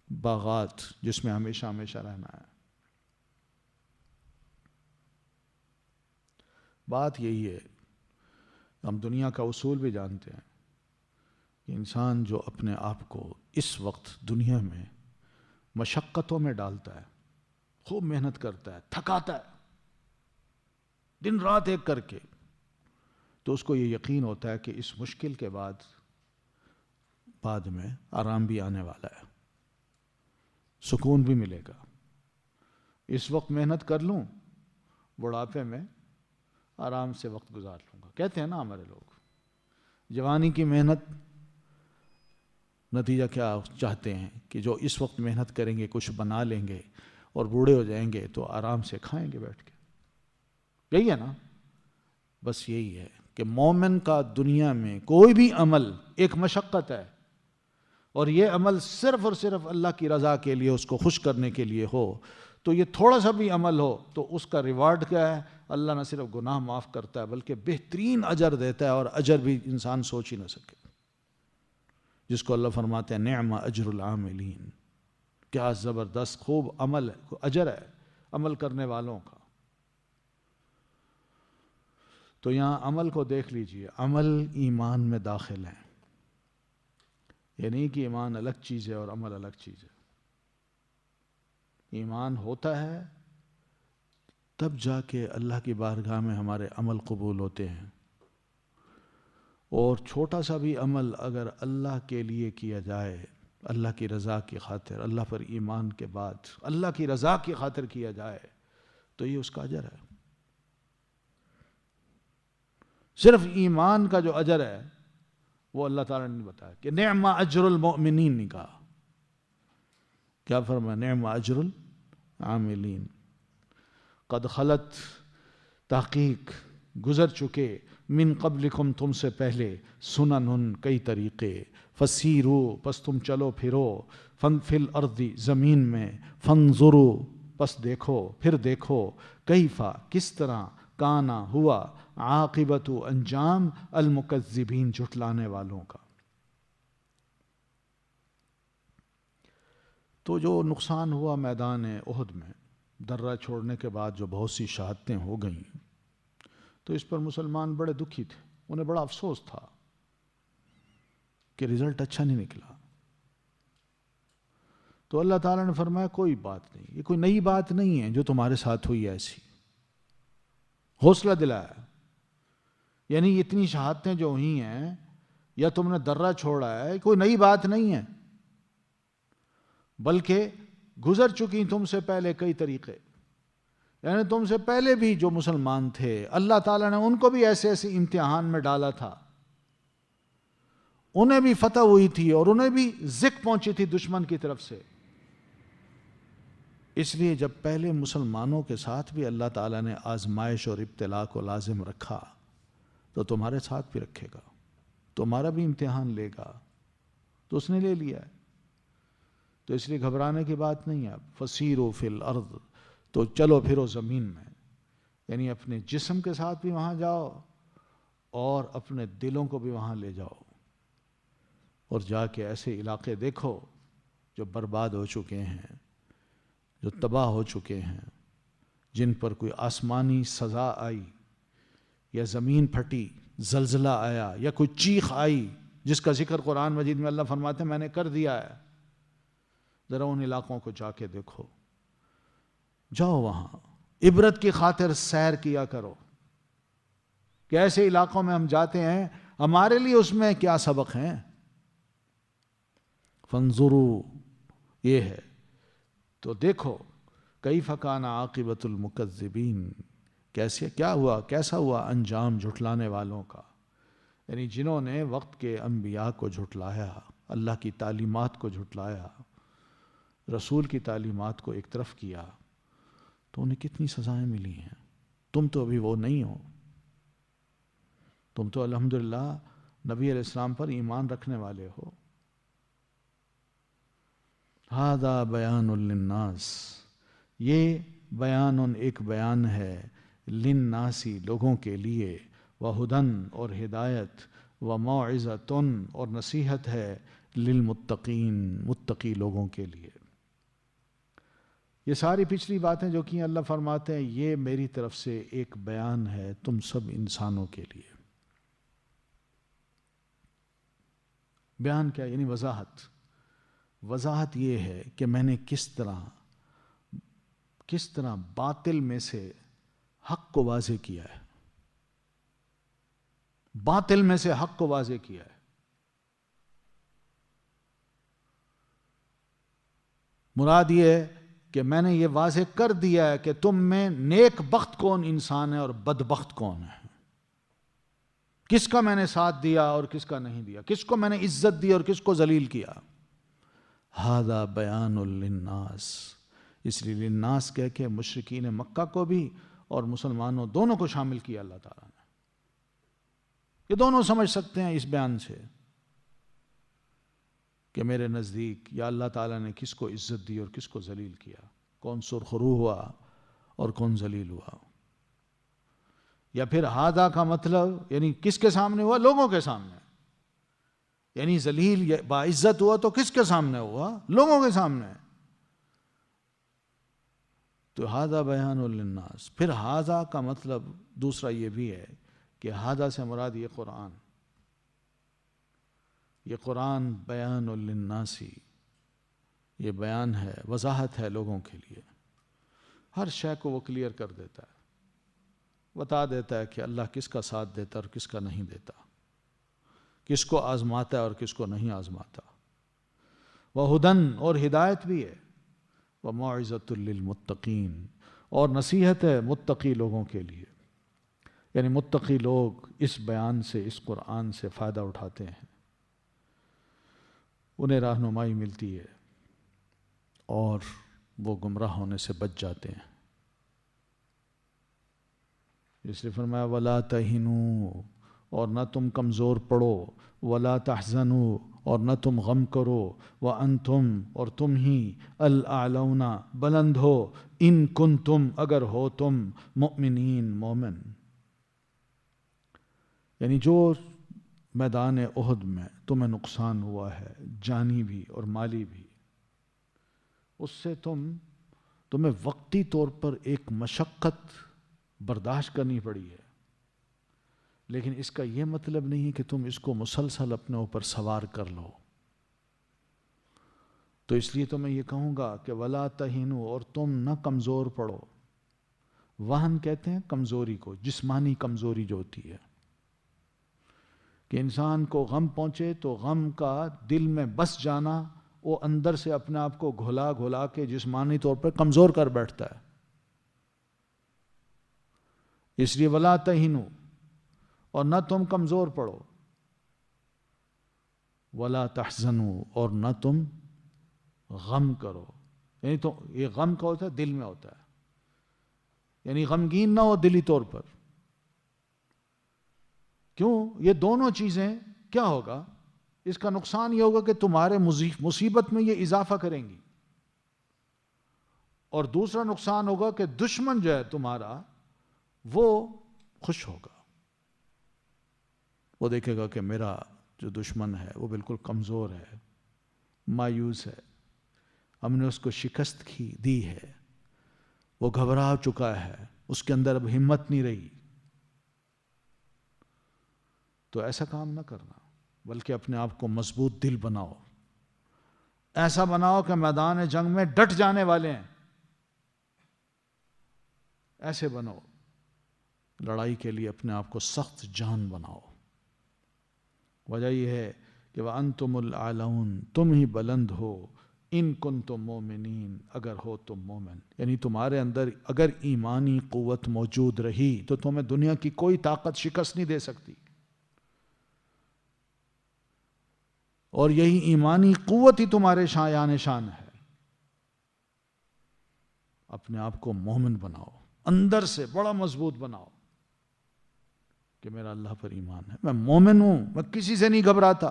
باغات جس میں ہمیشہ ہمیشہ رہنا ہے. بات یہی ہے، ہم دنیا کا اصول بھی جانتے ہیں کہ انسان جو اپنے آپ کو اس وقت دنیا میں مشقتوں میں ڈالتا ہے، خوب محنت کرتا ہے، تھکاتا ہے دن رات ایک کر کے، تو اس کو یہ یقین ہوتا ہے کہ اس مشکل کے بعد میں آرام بھی آنے والا ہے، سکون بھی ملے گا. اس وقت محنت کر لوں، بڑھاپے میں آرام سے وقت گزار لوں گا. کہتے ہیں نا ہمارے لوگ، جوانی کی محنت نتیجہ کیا چاہتے ہیں کہ جو اس وقت محنت کریں گے کچھ بنا لیں گے اور بوڑھے ہو جائیں گے تو آرام سے کھائیں گے بیٹھ کے. یہی ہے نا، بس یہی ہے کہ مومن کا دنیا میں کوئی بھی عمل ایک مشقت ہے، اور یہ عمل صرف اور صرف اللہ کی رضا کے لیے، اس کو خوش کرنے کے لیے ہو، تو یہ تھوڑا سا بھی عمل ہو تو اس کا ریوارڈ کیا ہے؟ اللہ نہ صرف گناہ معاف کرتا ہے بلکہ بہترین اجر دیتا ہے، اور اجر بھی انسان سوچ ہی نہ سکے. جس کو اللہ فرماتے ہیں نعم اجر العاملین، کیا زبردست خوب عمل ہے، اجر ہے عمل کرنے والوں کا۔ تو یہاں عمل کو دیکھ لیجئے، عمل ایمان میں داخل ہے، یہ نہیں کہ ایمان الگ چیز ہے اور عمل الگ چیز ہے۔ ایمان ہوتا ہے تب جا کے اللہ کی بارگاہ میں ہمارے عمل قبول ہوتے ہیں، اور چھوٹا سا بھی عمل اگر اللہ کے لیے کیا جائے، اللہ کی رضا کی خاطر، اللہ پر ایمان کے بعد اللہ کی رضا کی خاطر کیا جائے تو یہ اس کا اجر ہے۔ صرف ایمان کا جو اجر ہے وہ اللہ تعالیٰ نے بتایا کہ نعم اجر المؤمنین نے کہا، کیا فرمایا؟ نعم اجر العاملین، قد خلت، تحقیق گزر چکے، من قبلکم، تم سے پہلے، سنن، کئی طریقے، فسیرو، پس تم چلو پھرو، فی الارض، زمین میں، فانظرو، پس دیکھو پھر دیکھو، کیفا، کس طرح، کانا، ہوا، عاقبت، انجام، المکذبین، جھٹلانے والوں کا۔ تو جو نقصان ہوا میدان احد میں درہ چھوڑنے کے بعد جو بہت سی شہادتیں ہو گئیں، تو اس پر مسلمان بڑے دکھی تھے، انہیں بڑا افسوس تھا کہ رزلٹ اچھا نہیں نکلا۔ تو اللہ تعالیٰ نے فرمایا کوئی بات نہیں، یہ کوئی نئی بات نہیں ہے جو تمہارے ساتھ ہوئی ایسی، حوصلہ دلایا، یعنی اتنی شہادتیں جو ہوئی ہیں یا تم نے درہ چھوڑا ہے، کوئی نئی بات نہیں ہے، بلکہ گزر چکی تم سے پہلے کئی طریقے، یعنی تم سے پہلے بھی جو مسلمان تھے اللہ تعالیٰ نے ان کو بھی ایسے ایسے امتحان میں ڈالا تھا، انہیں بھی فتح ہوئی تھی اور انہیں بھی ذک پہنچی تھی دشمن کی طرف سے۔ اس لیے جب پہلے مسلمانوں کے ساتھ بھی اللہ تعالیٰ نے آزمائش اور ابتلا کو لازم رکھا تو تمہارے ساتھ بھی رکھے گا، تمہارا بھی امتحان لے گا، تو اس نے لے لیا ہے، تو اس لیے گھبرانے کی بات نہیں ہے۔ فسیرو فی الارض، تو چلو پھرو زمین میں، یعنی اپنے جسم کے ساتھ بھی وہاں جاؤ اور اپنے دلوں کو بھی وہاں لے جاؤ، اور جا کے ایسے علاقے دیکھو جو برباد ہو چکے ہیں، جو تباہ ہو چکے ہیں، جن پر کوئی آسمانی سزا آئی یا زمین پھٹی، زلزلہ آیا یا کوئی چیخ آئی، جس کا ذکر قرآن مجید میں اللہ فرماتے ہیں میں نے کر دیا ہے، ذرا ان علاقوں کو جا کے دیکھو، جاؤ وہاں عبرت کی خاطر سیر کیا کرو کہ ایسے علاقوں میں ہم جاتے ہیں، ہمارے لیے اس میں کیا سبق ہیں۔ فانظروا، یہ ہے، تو دیکھو کیف کان عاقبۃ المکذبین، کیسے کیا ہوا، کیسا ہوا انجام جھٹلانے والوں کا، یعنی جنہوں نے وقت کے انبیاء کو جھٹلایا، اللہ کی تعلیمات کو جھٹلایا، رسول کی تعلیمات کو ایک طرف کیا، تو انہیں کتنی سزائیں ملی ہیں۔ تم تو ابھی وہ نہیں ہو، تم تو الحمدللہ نبی علیہ السلام پر ایمان رکھنے والے ہو۔ ھذا بیان للناس، یہ بیان، ایک بیان ہے، للناسی، لوگوں کے لیے، وہدن، اور ہدایت، وموعظۃ، اور نصیحت ہے، للمتقین، متقی لوگوں کے لیے۔ یہ ساری پچھلی باتیں جو کی اللہ فرماتے ہیں یہ میری طرف سے ایک بیان ہے تم سب انسانوں کے لیے۔ بیان کیا؟ یعنی وضاحت۔ وضاحت یہ ہے کہ میں نے کس طرح باطل میں سے حق کو واضح کیا ہے، باطل میں سے حق کو واضح کیا ہے۔ مراد یہ ہے کہ میں نے یہ واضح کر دیا ہے کہ تم میں نیک بخت کون انسان ہے اور بدبخت کون ہے، کس کا میں نے ساتھ دیا اور کس کا نہیں دیا، کس کو میں نے عزت دی اور کس کو ذلیل کیا۔ ھذا بیان للناس، اس لیے للناس کہہ کے مشرکین مکہ کو بھی اور مسلمانوں دونوں کو شامل کیا اللہ تعالیٰ نے، یہ دونوں سمجھ سکتے ہیں اس بیان سے کہ میرے نزدیک یا اللہ تعالیٰ نے کس کو عزت دی اور کس کو ذلیل کیا، کون سرخرو ہوا اور کون ذلیل ہوا۔ یا پھر ھذا کا مطلب یعنی کس کے سامنے ہوا؟ لوگوں کے سامنے، یعنی ذلیل باعزت ہوا تو کس کے سامنے ہوا؟ لوگوں کے سامنے. تو ھذا بیان للناس. پھر ھذا کا مطلب دوسرا یہ بھی ہے کہ ھذا سے مراد یہ قرآن، یہ قرآن بیان للناس، یہ بیان ہے، وضاحت ہے لوگوں کے لیے. ہر شے کو وہ کلیئر کر دیتا ہے، بتا دیتا ہے کہ اللہ کس کا ساتھ دیتا اور کس کا نہیں دیتا، کس کو آزماتا ہے اور کس کو نہیں آزماتا. وہدن، اور ہدایت بھی ہے، وموعظۃ للمتقین، اور نصیحت ہے متقی لوگوں کے لیے. یعنی متقی لوگ اس بیان سے، اس قرآن سے فائدہ اٹھاتے ہیں، انہیں رہنمائی ملتی ہے اور وہ گمراہ ہونے سے بچ جاتے ہیں. اس لیے فرمایا وَلَا تَهِنُوا، اور نہ تم کمزور پڑو، وَلَا تَحْزَنُوا، اور نہ تم غم کرو، وَأَنْتُمْ، اور تم ہی، الْأَعْلَوْنَ، بلند ہو، إِن كُنْتُمْ، اگر ہو تم، مؤمنین، مومن. یعنی جو میدان احد میں تمہیں نقصان ہوا ہے، جانی بھی اور مالی بھی، اس سے تمہیں وقتی طور پر ایک مشقت برداشت کرنی پڑی ہے، لیکن اس کا یہ مطلب نہیں کہ تم اس کو مسلسل اپنے اوپر سوار کر لو. تو اس لیے تو میں یہ کہوں گا کہ ولا تہینوا، اور تم نہ کمزور پڑو. وہن کہتے ہیں کمزوری کو، جسمانی کمزوری جو ہوتی ہے، کہ انسان کو غم پہنچے تو غم کا دل میں بس جانا، وہ اندر سے اپنے آپ کو گھلا گھلا کے جسمانی طور پر کمزور کر بیٹھتا ہے. اس لیے ولا تہینوا، اور نہ تم کمزور پڑو، ولا تحزنوا، اور نہ تم غم کرو. یعنی تو یہ غم کا ہوتا ہے دل میں ہوتا ہے، یعنی غمگین نہ ہو دلی طور پر. کیوں؟ یہ دونوں چیزیں کیا ہوگا؟ اس کا نقصان یہ ہوگا کہ تمہارے مصیبت میں یہ اضافہ کریں گی، اور دوسرا نقصان ہوگا کہ دشمن جو ہے تمہارا وہ خوش ہوگا. وہ دیکھے گا کہ میرا جو دشمن ہے وہ بالکل کمزور ہے، مایوس ہے، ہم نے اس کو شکست دی ہے، وہ گھبرا چکا ہے، اس کے اندر اب ہمت نہیں رہی. تو ایسا کام نہ کرنا، بلکہ اپنے آپ کو مضبوط دل بناؤ، ایسا بناؤ کہ میدان جنگ میں ڈٹ جانے والے ہیں. ایسے بنو، لڑائی کے لیے اپنے آپ کو سخت جان بناؤ. وجہ یہ ہے کہ وَأَنْتُمُ الْأَعْلَوْنَ، تم ہی بلند ہو، ان کنتم مومنین، اگر ہو تم مومن. یعنی تمہارے اندر اگر ایمانی قوت موجود رہی تو تمہیں دنیا کی کوئی طاقت شکست نہیں دے سکتی. اور یہی ایمانی قوت ہی تمہارے شایان شان ہے. اپنے آپ کو مومن بناؤ، اندر سے بڑا مضبوط بناؤ کہ میرا اللہ پر ایمان ہے، میں مومن ہوں، میں کسی سے نہیں گھبراتا،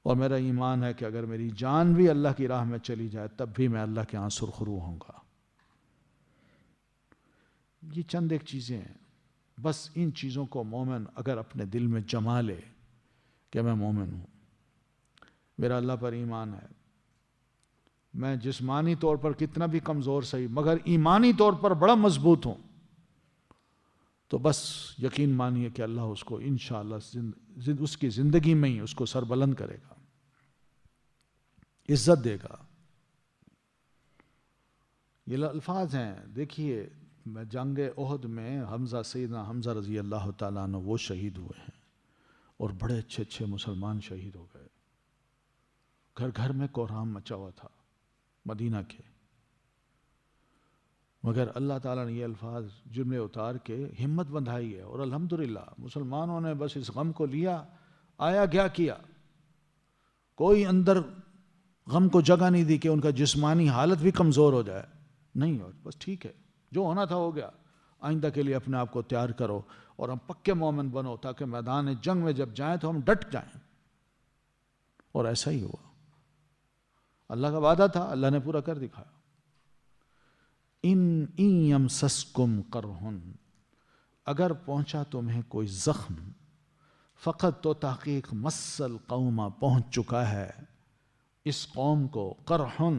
اور میرا ایمان ہے کہ اگر میری جان بھی اللہ کی راہ میں چلی جائے تب بھی میں اللہ کے ہاں سرخرو ہوں گا. یہ چند ایک چیزیں ہیں، بس ان چیزوں کو مومن اگر اپنے دل میں جما لے کہ میں مومن ہوں، میرا اللہ پر ایمان ہے، میں جسمانی طور پر کتنا بھی کمزور صحیح مگر ایمانی طور پر بڑا مضبوط ہوں، تو بس یقین مانیے کہ اللہ اس کو انشاءاللہ اس کی زندگی میں ہی اس کو سربلند کرے گا، عزت دے گا. یہ الفاظ ہیں. دیکھیے جنگ احد میں سیدنا حمزہ رضی اللہ تعالیٰ عنہ وہ شہید ہوئے ہیں، اور بڑے اچھے اچھے مسلمان شہید ہو گئے. گھر گھر میں کوہرام مچا ہوا تھا مدینہ کے، مگر اللہ تعالیٰ نے یہ الفاظ جملے اتار کے ہمت بندھائی ہے. اور الحمدللہ مسلمانوں نے بس اس غم کو لیا، آیا گیا کیا، کوئی اندر غم کو جگہ نہیں دی کہ ان کا جسمانی حالت بھی کمزور ہو جائے. نہیں، ہو بس ٹھیک ہے، جو ہونا تھا ہو گیا، آئندہ کے لیے اپنے آپ کو تیار کرو اور ہم پکے مومن بنو تاکہ میدان جنگ میں جب جائیں تو ہم ڈٹ جائیں. اور ایسا ہی ہوا، اللہ کا وعدہ تھا، اللہ نے پورا کر دکھایا. ان یمسسکم قرح، اگر پہنچا تمہیں کوئی زخم، فقط تو تحقیق مسل قوما پہنچ چکا ہے اس قوم کو قرحن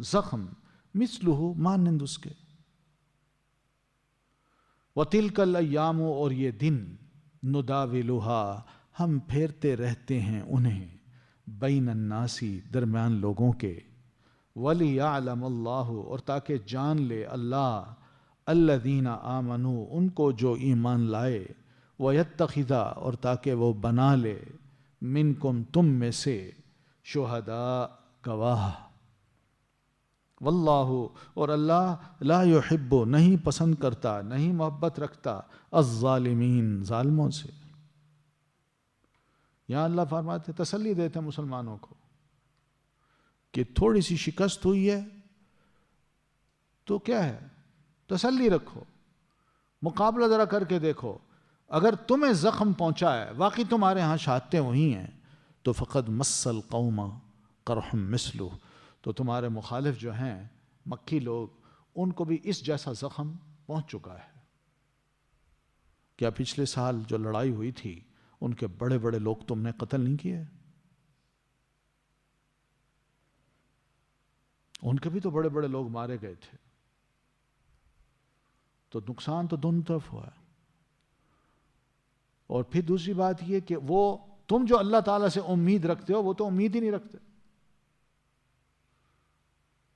زخم مثلہ مانند اس کے، وَتِلْكَ الْأَيَّامُ اور یہ دن نُدَاوِلُهَا ہم پھیرتے رہتے ہیں انہیں بین الناسی درمیان لوگوں کے، وَلِيَعْلَمَ اللَّهُ اور تاکہ جان لے اللہ الَّذِينَ آمَنُوا ان کو جو ایمان لائے، وَيَتَّخِذَ اور تاکہ وہ بنا لے منکم تم میں سے شہداء گواہ، واللہ اور اللہ لا یحب نہیں پسند کرتا نہیں محبت رکھتا الظالمین ظالموں سے۔ یہاں اللہ فرماتے تسلی دیتے مسلمانوں کو کہ تھوڑی سی شکست ہوئی ہے تو کیا ہے، تسلی رکھو، مقابلہ ذرا کر کے دیکھو، اگر تمہیں زخم پہنچا ہے واقعی تمہارے ہاں شہادتیں وہی ہیں تو فقط مس القوم قرح مثلہ، تو تمہارے مخالف جو ہیں مکی لوگ ان کو بھی اس جیسا زخم پہنچ چکا ہے۔ کیا پچھلے سال جو لڑائی ہوئی تھی ان کے بڑے بڑے لوگ تم نے قتل نہیں کیے؟ ان کے بھی تو بڑے بڑے لوگ مارے گئے تھے، تو نقصان تو دونوں طرف ہوا ہے۔ اور پھر دوسری بات یہ کہ وہ تم جو اللہ تعالیٰ سے امید رکھتے ہو وہ تو امید ہی نہیں رکھتے،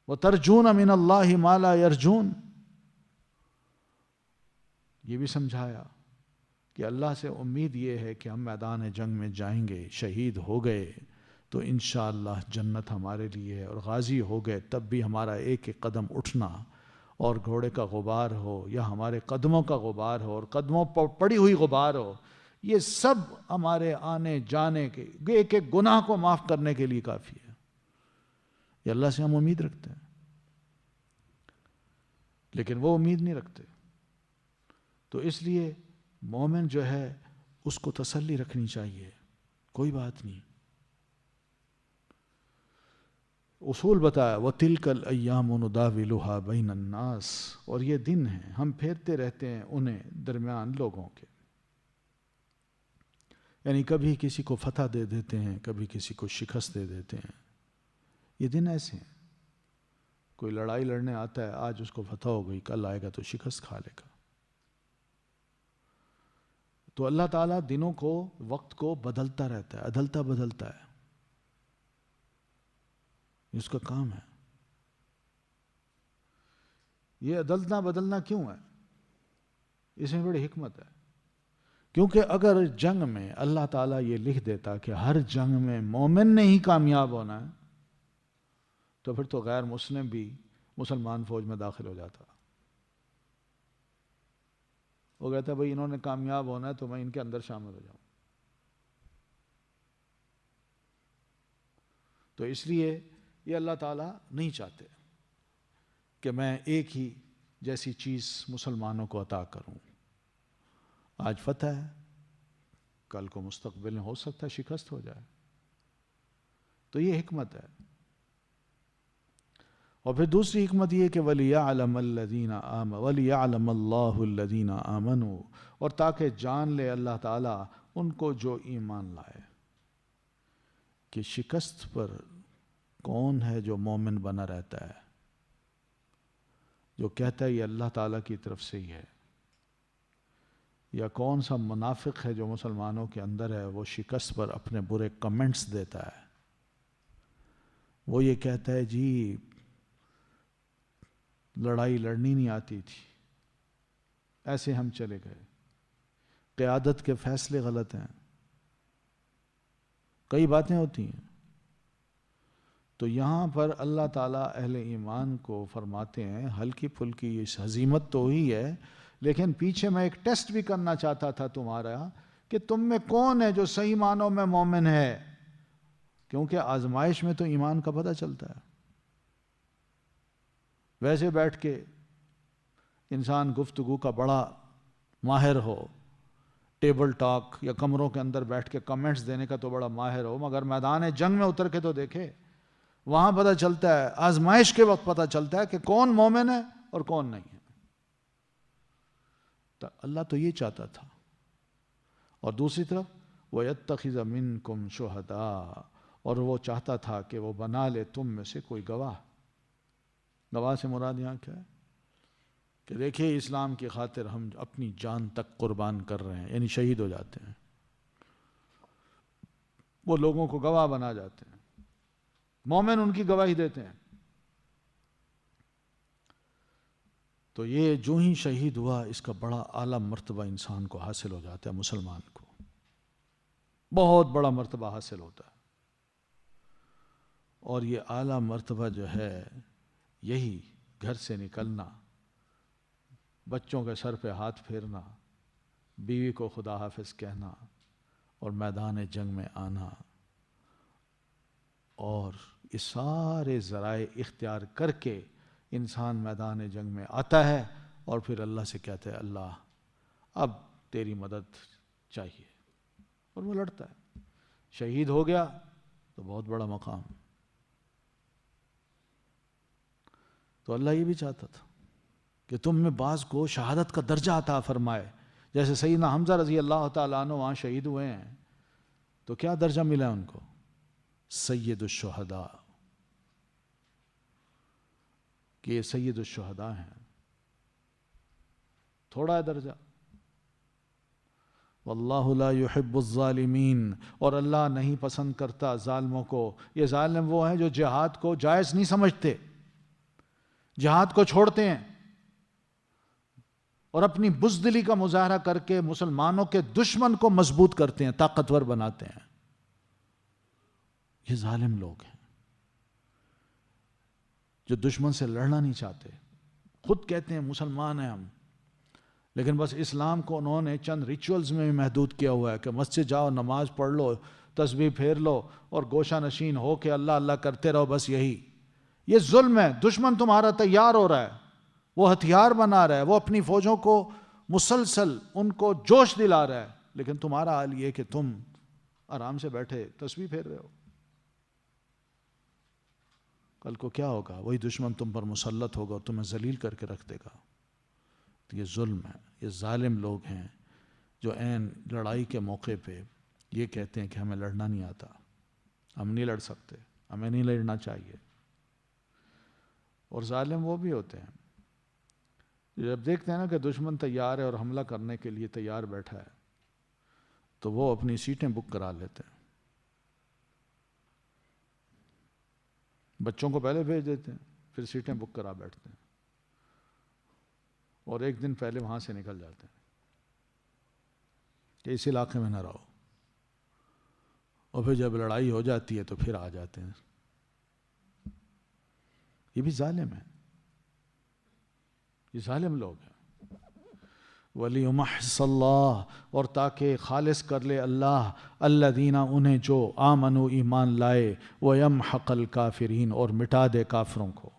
وَتَرْجُونَ مِنَ اللَّهِ مَا لَا يَرْجُونَ، یہ بھی سمجھایا کہ اللہ سے امید یہ ہے کہ ہم میدان جنگ میں جائیں گے، شہید ہو گئے تو انشاءاللہ جنت ہمارے لیے ہے، اور غازی ہو گئے تب بھی ہمارا ایک ایک قدم اٹھنا اور گھوڑے کا غبار ہو یا ہمارے قدموں کا غبار ہو اور قدموں پر پڑی ہوئی غبار ہو، یہ سب ہمارے آنے جانے کے ایک ایک گناہ کو معاف کرنے کے لیے کافی ہے۔ یہ اللہ سے ہم امید رکھتے ہیں، لیکن وہ امید نہیں رکھتے، تو اس لیے مومن جو ہے اس کو تسلی رکھنی چاہیے، کوئی بات نہیں۔ اصول بتایا وَتِلْكَ الْأَيَّامُ نُدَاوِلُهَا بَيْنَ النَّاسِ اور یہ دن ہیں ہم پھیرتے رہتے ہیں انہیں درمیان لوگوں کے، یعنی کبھی کسی کو فتح دے دیتے ہیں کبھی کسی کو شکست دے دیتے ہیں، یہ دن ایسے ہیں۔ کوئی لڑائی لڑنے آتا ہے آج اس کو فتح ہو گئی کل آئے گا تو شکست کھا لے گا، تو اللہ تعالیٰ دنوں کو وقت کو بدلتا رہتا ہے، عدلتا بدلتا ہے، اس کا کام ہے۔ یہ عدلنا بدلنا کیوں ہے؟ اس میں بڑی حکمت ہے، کیونکہ اگر جنگ میں اللہ تعالیٰ یہ لکھ دیتا کہ ہر جنگ میں مومن نے ہی کامیاب ہونا ہے تو پھر تو غیر مسلم بھی مسلمان فوج میں داخل ہو جاتا۔ وہ کہتا ہے بھئی انہوں نے کامیاب ہونا ہے تو میں ان کے اندر شامل ہو جاؤں۔ تو اس لیے یہ اللہ تعالیٰ نہیں چاہتے کہ میں ایک ہی جیسی چیز مسلمانوں کو عطا کروں، آج فتح ہے کل کو مستقبل میں ہو سکتا ہے شکست ہو جائے، تو یہ حکمت ہے۔ اور پھر دوسری حکمت یہ کہ وَلِيَعْلَمَ الَّذِينَ آمَنُوا وَلِيَعْلَمَ اللَّهُ الَّذِينَ آمَنُوا اور تاکہ جان لے اللہ تعالیٰ ان کو جو ایمان لائے، کہ شکست پر کون ہے جو مومن بنا رہتا ہے، جو کہتا ہے یہ اللہ تعالیٰ کی طرف سے ہی ہے، یا کون سا منافق ہے جو مسلمانوں کے اندر ہے وہ شکست پر اپنے برے کمنٹس دیتا ہے، وہ یہ کہتا ہے جی لڑائی لڑنی نہیں آتی تھی، ایسے ہم چلے گئے، قیادت کے فیصلے غلط ہیں، کئی باتیں ہوتی ہیں۔ تو یہاں پر اللہ تعالیٰ اہل ایمان کو فرماتے ہیں ہلکی پھلکی اس ہزیمت تو ہی ہے، لیکن پیچھے میں ایک ٹیسٹ بھی کرنا چاہتا تھا تمہارا کہ تم میں کون ہے جو صحیح معنوں میں مومن ہے، کیونکہ آزمائش میں تو ایمان کا پتہ چلتا ہے۔ ویسے بیٹھ کے انسان گفتگو کا بڑا ماہر ہو، ٹیبل ٹاک یا کمروں کے اندر بیٹھ کے کمنٹس دینے کا تو بڑا ماہر ہو، مگر میدان جنگ میں اتر کے تو دیکھے، وہاں پتہ چلتا ہے، آزمائش کے وقت پتہ چلتا ہے کہ کون مومن ہے اور کون نہیں ہے۔ تو اللہ تو یہ چاہتا تھا، اور دوسری طرف وَيَتَّخِذَ مِنْكُمْ شُهَدَاءَ، اور وہ چاہتا تھا کہ وہ بنا لے تم میں سے کوئی گواہ۔ گواہ سے مراد یہاں کیا ہے کہ دیکھیے اسلام کی خاطر ہم اپنی جان تک قربان کر رہے ہیں، یعنی شہید ہو جاتے ہیں، وہ لوگوں کو گواہ بنا جاتے ہیں، مومن ان کی گواہی دیتے ہیں۔ تو یہ جو ہی شہید ہوا اس کا بڑا اعلیٰ مرتبہ انسان کو حاصل ہو جاتا ہے، مسلمان کو بہت بڑا مرتبہ حاصل ہوتا ہے۔ اور یہ اعلیٰ مرتبہ جو ہے یہی گھر سے نکلنا، بچوں کے سر پہ ہاتھ پھیرنا، بیوی کو خدا حافظ کہنا اور میدان جنگ میں آنا، اور یہ سارے ذرائع اختیار کر کے انسان میدان جنگ میں آتا ہے اور پھر اللہ سے کہتا ہے اللہ اب تیری مدد چاہیے، اور وہ لڑتا ہے، شہید ہو گیا تو بہت بڑا مقام۔ تو اللہ یہ بھی چاہتا تھا کہ تم میں بعض کو شہادت کا درجہ عطا فرمائے، جیسے سیدنا حمزہ رضی اللہ تعالیٰ عنہ وہاں شہید ہوئے ہیں تو کیا درجہ ملا ان کو؟ سید الشہداء، کہ یہ سید الشہداء ہیں، تھوڑا ہے درجہ۔ واللہ لا يحب الظالمین، اور اللہ نہیں پسند کرتا ظالموں کو۔ یہ ظالم وہ ہیں جو جہاد کو جائز نہیں سمجھتے، جہاد کو چھوڑتے ہیں اور اپنی بزدلی کا مظاہرہ کر کے مسلمانوں کے دشمن کو مضبوط کرتے ہیں، طاقتور بناتے ہیں۔ یہ ظالم لوگ ہیں جو دشمن سے لڑنا نہیں چاہتے، خود کہتے ہیں مسلمان ہیں ہم، لیکن بس اسلام کو انہوں نے چند ریچولز میں محدود کیا ہوا ہے کہ مسجد جاؤ، نماز پڑھ لو، تسبیح پھیر لو اور گوشہ نشین ہو کے اللہ اللہ کرتے رہو، بس یہی۔ یہ ظلم ہے۔ دشمن تمہارا تیار ہو رہا ہے، وہ ہتھیار بنا رہا ہے، وہ اپنی فوجوں کو مسلسل ان کو جوش دلا رہا ہے، لیکن تمہارا حال یہ کہ تم آرام سے بیٹھے تسبیح پھیر رہے ہو۔ کل کو کیا ہوگا؟ وہی دشمن تم پر مسلط ہوگا اور تمہیں ذلیل کر کے رکھ دے گا۔ تو یہ ظلم ہے، یہ ظالم لوگ ہیں جو عین لڑائی کے موقع پہ یہ کہتے ہیں کہ ہمیں لڑنا نہیں آتا، ہم نہیں لڑ سکتے، ہمیں نہیں لڑنا چاہیے۔ اور ظالم وہ بھی ہوتے ہیں جب دیکھتے ہیں نا کہ دشمن تیار ہے اور حملہ کرنے کے لیے تیار بیٹھا ہے تو وہ اپنی سیٹیں بک کرا لیتے ہیں، بچوں کو پہلے بھیج دیتے ہیں، پھر سیٹیں بک کرا بیٹھتے ہیں اور ایک دن پہلے وہاں سے نکل جاتے ہیں کہ اس علاقے میں نہ رہو، اور پھر جب لڑائی ہو جاتی ہے تو پھر آ جاتے ہیں۔ یہ بھی ظالم ہے، یہ ظالم لوگ ہیں۔ وَلِيُمَحِّصَ اللَّهُ، اور تاکہ خالص کر لے اللہ الذین، انہیں جو آمنوا ایمان لائے، وَيَمْحَقَ الْكَافِرِينَ، اور مٹا دے کافروں کو۔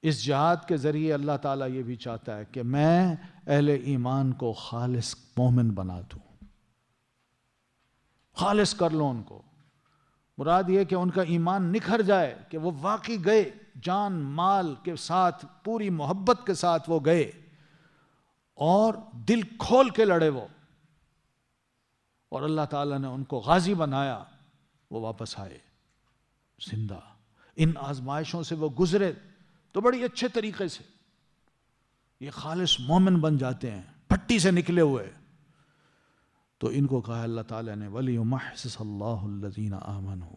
اس جہاد کے ذریعے اللہ تعالیٰ یہ بھی چاہتا ہے کہ میں اہل ایمان کو خالص مومن بنا دوں، خالص کر لوں ان کو۔ مراد یہ کہ ان کا ایمان نکھر جائے کہ وہ واقعی گئے، جان مال کے ساتھ پوری محبت کے ساتھ وہ گئے اور دل کھول کے لڑے وہ، اور اللہ تعالیٰ نے ان کو غازی بنایا، وہ واپس آئے زندہ۔ ان آزمائشوں سے وہ گزرے تو بڑی اچھے طریقے سے یہ خالص مومن بن جاتے ہیں، پھٹی سے نکلے ہوئے۔ تو ان کو کہا اللہ تعالیٰ نے وَلِيُمَحِّصَ اللَّهُ الَّذِينَ آمَنُوا،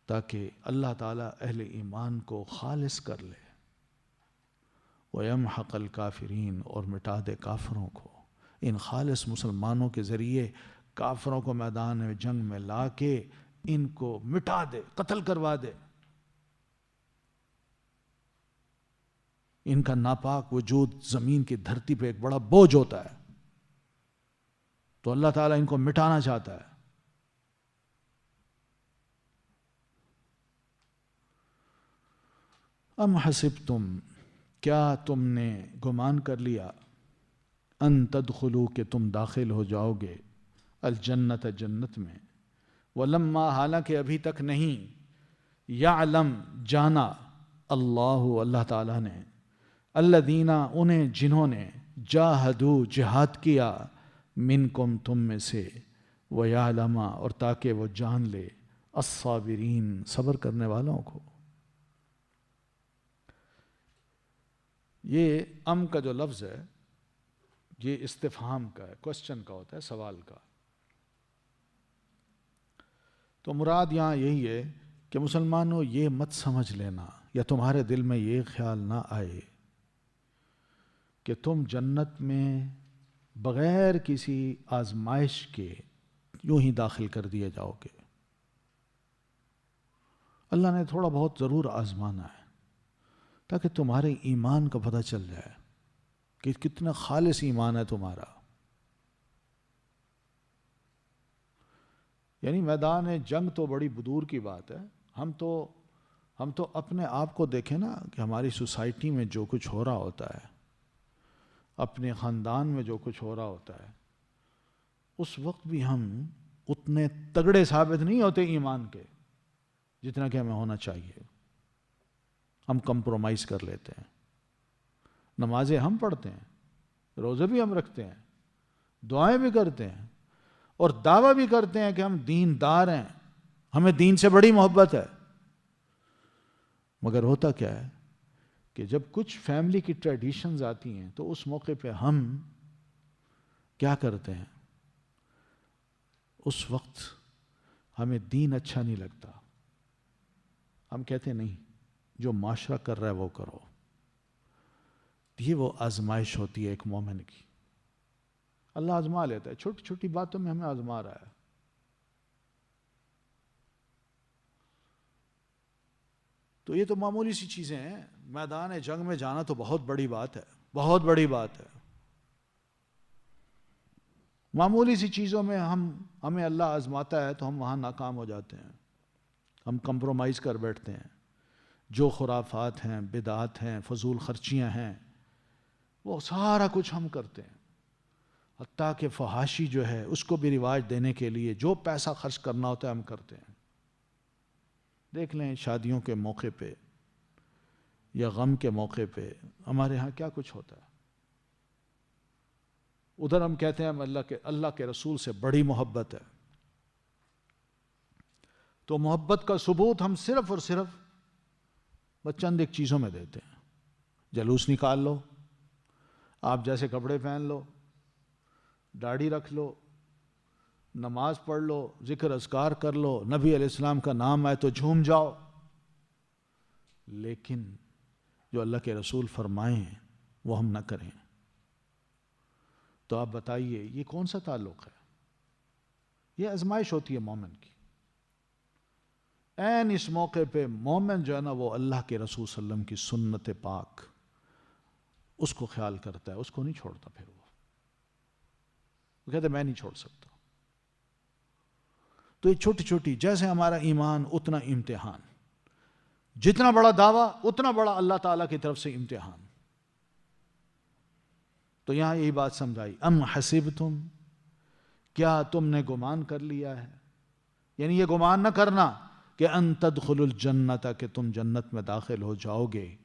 تاکہ اللہ تعالیٰ اہل ایمان کو خالص کر لے، وَيَمْحَقَ الْكَافِرِينَ، اور مٹا دے کافروں کو۔ ان خالص مسلمانوں کے ذریعے کافروں کو میدان جنگ میں لا کے ان کو مٹا دے، قتل کروا دے۔ ان کا ناپاک وجود زمین کی دھرتی پہ ایک بڑا بوجھ ہوتا ہے، تو اللہ تعالیٰ ان کو مٹانا چاہتا ہے۔ ام حسبتم، کیا تم نے گمان کر لیا، ان تدخلوا، کہ تم داخل ہو جاؤ گے، الجنت، جنت میں، ولما، حالانکہ ابھی تک نہیں، یعلم، جانا، اللہ تعالیٰ نے، الذین، انہیں جنہوں نے، جاہدوا، جہاد کیا، منکم، تم میں سے، وَيَعْلَمَ اور تاکہ وہ جان لے الصابرین صبر کرنے والوں کو۔ یہ کا جو لفظ ہے یہ استفہام کا ہے، کوسچن کا ہوتا ہے، سوال کا۔ تو مراد یہاں یہی ہے کہ مسلمانوں یہ مت سمجھ لینا یا تمہارے دل میں یہ خیال نہ آئے کہ تم جنت میں بغیر کسی آزمائش کے یوں ہی داخل کر دیے جاؤ گے۔ اللہ نے تھوڑا بہت ضرور آزمانا ہے تاکہ تمہارے ایمان کا پتہ چل جائے کہ کتنا خالص ایمان ہے تمہارا۔ یعنی میدان جنگ تو بڑی بدور کی بات ہے، ہم تو اپنے آپ کو دیکھیں نا کہ ہماری سوسائٹی میں جو کچھ ہو رہا ہوتا ہے، اپنے خاندان میں جو کچھ ہو رہا ہوتا ہے، اس وقت بھی ہم اتنے تگڑے ثابت نہیں ہوتے ایمان کے جتنا کہ ہمیں ہونا چاہیے۔ ہم کمپرومائز کر لیتے ہیں، نمازیں ہم پڑھتے ہیں، روزے بھی ہم رکھتے ہیں، دعائیں بھی کرتے ہیں اور دعویٰ بھی کرتے ہیں کہ ہم دیندار ہیں، ہمیں دین سے بڑی محبت ہے۔ مگر ہوتا کیا ہے کہ جب کچھ فیملی کی ٹریڈیشنز آتی ہیں تو اس موقع پہ ہم کیا کرتے ہیں؟ اس وقت ہمیں دین اچھا نہیں لگتا، ہم کہتے ہیں نہیں، جو معاشرہ کر رہا ہے وہ کرو۔ یہ وہ آزمائش ہوتی ہے ایک مومن کی، اللہ آزما لیتا ہے، چھوٹی چھوٹی باتوں میں ہمیں آزما رہا ہے۔ تو یہ تو معمولی سی چیزیں ہیں، میدان جنگ میں جانا تو بہت بڑی بات ہے، بہت بڑی بات ہے۔ معمولی سی چیزوں میں ہمیں اللہ آزماتا ہے تو ہم وہاں ناکام ہو جاتے ہیں، ہم کمپرومائز کر بیٹھتے ہیں۔ جو خرافات ہیں، بدعات ہیں، فضول خرچیاں ہیں، وہ سارا کچھ ہم کرتے ہیں۔ حتیٰ کہ فحاشی جو ہے اس کو بھی رواج دینے کے لیے جو پیسہ خرچ کرنا ہوتا ہے ہم کرتے ہیں۔ دیکھ لیں شادیوں کے موقع پہ یا غم کے موقع پہ ہمارے ہاں کیا کچھ ہوتا ہے۔ ادھر ہم کہتے ہیں ہم اللہ کے رسول سے بڑی محبت ہے، تو محبت کا ثبوت ہم صرف اور صرف چند ایک چیزوں میں دیتے ہیں۔ جلوس نکال لو، آپ جیسے کپڑے پہن لو، داڑھی رکھ لو، نماز پڑھ لو، ذکر اذکار کر لو، نبی علیہ السلام کا نام آئے تو جھوم جاؤ، لیکن جو اللہ کے رسول فرمائیں وہ ہم نہ کریں۔ تو آپ بتائیے یہ کون سا تعلق ہے؟ یہ آزمائش ہوتی ہے مومن کی۔ این اس موقع پہ مومن جو ہے نا وہ اللہ کے رسول صلی اللہ علیہ وسلم کی سنت پاک اس کو خیال کرتا ہے، اس کو نہیں چھوڑتا۔ پھر وہ کہتے میں نہیں چھوڑ سکتا۔ تو یہ چھوٹی چھوٹی، جیسے ہمارا ایمان اتنا امتحان، جتنا بڑا دعویٰ اتنا بڑا اللہ تعالیٰ کی طرف سے امتحان۔ تو یہاں یہی بات سمجھائی، ام حسبتم، کیا تم نے گمان کر لیا ہے؟ یعنی یہ گمان نہ کرنا کہ ان تدخلوا الجنت، کہ تم جنت میں داخل ہو جاؤ گے،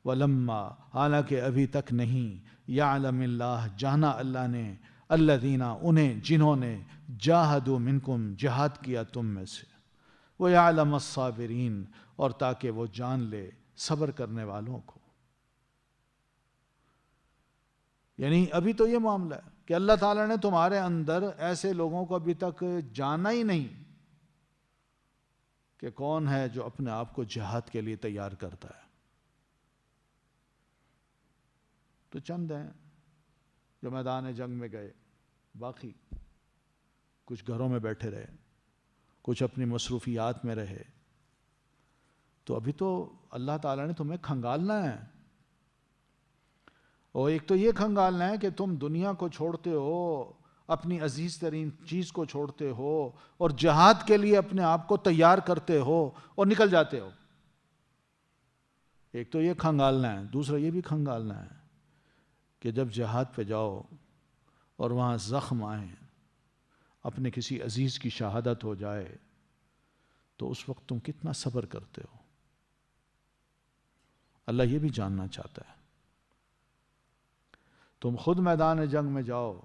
ولما، حالانکہ ابھی تک نہیں، یعلم اللہ، جانا اللہ نے، الذین، انہیں جنہوں نے، جاہدوا منکم، جہاد کیا تم میں سے، ویعلم الصابرین، اور تاکہ وہ جان لے صبر کرنے والوں کو۔ یعنی ابھی تو یہ معاملہ ہے کہ اللہ تعالیٰ نے تمہارے اندر ایسے لوگوں کو ابھی تک جانا ہی نہیں کہ کون ہے جو اپنے آپ کو جہاد کے لیے تیار کرتا ہے۔ تو چند ہیں جو میدان جنگ میں گئے، باقی کچھ گھروں میں بیٹھے رہے، کچھ اپنی مصروفیات میں رہے۔ تو ابھی تو اللہ تعالیٰ نے تمہیں کھنگالنا ہے، اور ایک تو یہ کھنگالنا ہے کہ تم دنیا کو چھوڑتے ہو، اپنی عزیز ترین چیز کو چھوڑتے ہو اور جہاد کے لیے اپنے آپ کو تیار کرتے ہو اور نکل جاتے ہو۔ ایک تو یہ کھنگالنا ہے، دوسرا یہ بھی کھنگالنا ہے کہ جب جہاد پہ جاؤ اور وہاں زخم آئیں، اپنے کسی عزیز کی شہادت ہو جائے، تو اس وقت تم کتنا صبر کرتے ہو۔ اللہ یہ بھی جاننا چاہتا ہے۔ تم خود میدان جنگ میں جاؤ،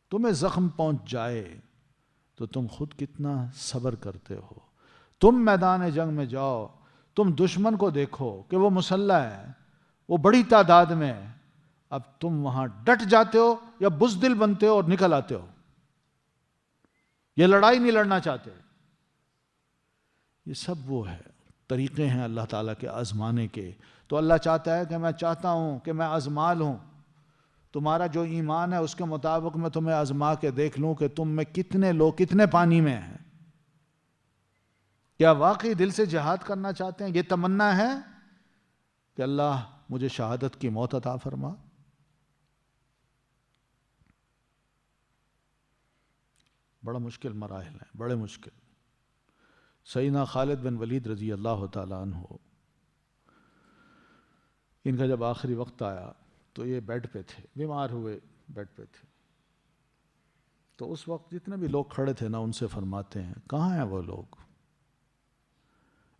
تمہیں زخم پہنچ جائے، تو تم خود کتنا صبر کرتے ہو. تم میدان جنگ میں جاؤ، تم دشمن کو دیکھو کہ وہ مسلح ہے، وہ بڑی تعداد میں ہے، اب تم وہاں ڈٹ جاتے ہو یا بزدل بنتے ہو اور نکل آتے ہو. یہ لڑائی نہیں لڑنا چاہتے. یہ سب وہ ہے طریقے ہیں اللہ تعالیٰ کے آزمانے کے. تو اللہ چاہتا ہے کہ میں چاہتا ہوں کہ میں آزما لوں تمہارا جو ایمان ہے، اس کے مطابق میں تمہیں آزما کے دیکھ لوں کہ تم میں کتنے لوگ کتنے پانی میں ہیں. کیا واقعی دل سے جہاد کرنا چاہتے ہیں؟ یہ تمنا ہے کہ اللہ مجھے شہادت کی موت عطا فرما. بڑا مشکل مراحل ہیں، بڑے مشکل. سیدنا خالد بن ولید رضی اللہ تعالیٰ عنہ، ان کا جب آخری وقت آیا تو یہ بیڈ پہ تھے، بیمار ہوئے بیڈ پہ تھے. تو اس وقت جتنے بھی لوگ کھڑے تھے نا، ان سے فرماتے ہیں کہاں ہیں وہ لوگ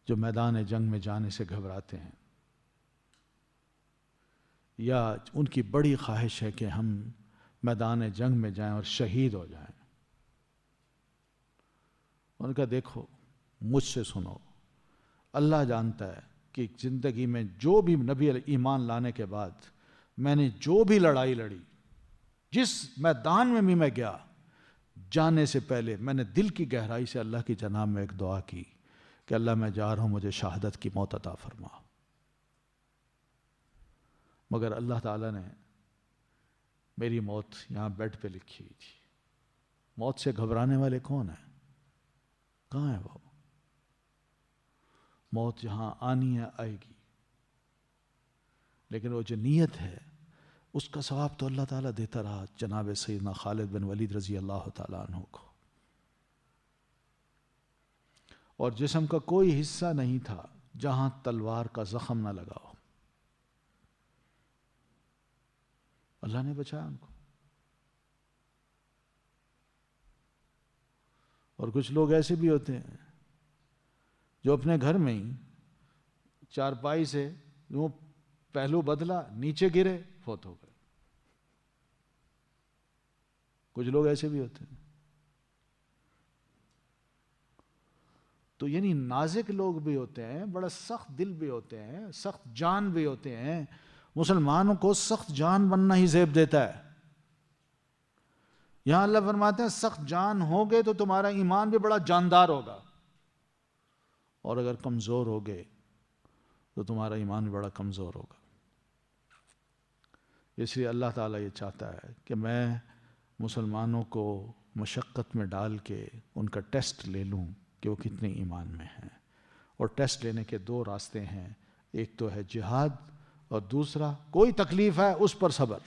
جو میدان جنگ میں جانے سے گھبراتے ہیں، یا ان کی بڑی خواہش ہے کہ ہم میدان جنگ میں جائیں اور شہید ہو جائیں. ان کا دیکھو، مجھ سے سنو، اللہ جانتا ہے کہ زندگی میں جو بھی نبی علیہ ایمان لانے کے بعد میں نے جو بھی لڑائی لڑی، جس میدان میں بھی میں گیا، جانے سے پہلے میں نے دل کی گہرائی سے اللہ کی جناب میں ایک دعا کی کہ اللہ میں جا رہا ہوں، مجھے شہادت کی موت عطا فرما. مگر اللہ تعالیٰ نے میری موت یہاں بیڈ پہ لکھی ہوئی تھی. موت سے گھبرانے والے کون ہیں؟ کہاں ہے وہ؟ موت جہاں آنی ہے آئے گی، لیکن وہ جو نیت ہے اس کا ثواب تو اللہ تعالیٰ دیتا رہا جناب سیدنا خالد بن ولید رضی اللہ تعالیٰ عنہ کو. اور جسم کا کوئی حصہ نہیں تھا جہاں تلوار کا زخم نہ لگا ہو. اللہ نے بچایا ان کو. اور کچھ لوگ ایسے بھی ہوتے ہیں جو اپنے گھر میں ہی چارپائی سے یوں پہلو بدلا، نیچے گرے، فوت ہو گئے. کچھ لوگ ایسے بھی ہوتے ہیں. تو یعنی نازک لوگ بھی ہوتے ہیں، بڑا سخت دل بھی ہوتے ہیں، سخت جان بھی ہوتے ہیں. مسلمانوں کو سخت جان بننا ہی زیب دیتا ہے. یہاں اللہ فرماتے ہیں سخت جان ہوگے تو تمہارا ایمان بھی بڑا جاندار ہوگا، اور اگر کمزور ہوگے تو تمہارا ایمان بھی بڑا کمزور ہوگا. اس لیے اللہ تعالیٰ یہ چاہتا ہے کہ میں مسلمانوں کو مشقت میں ڈال کے ان کا ٹیسٹ لے لوں کہ وہ کتنے ایمان میں ہیں. اور ٹیسٹ لینے کے دو راستے ہیں، ایک تو ہے جہاد، اور دوسرا کوئی تکلیف ہے اس پر صبر.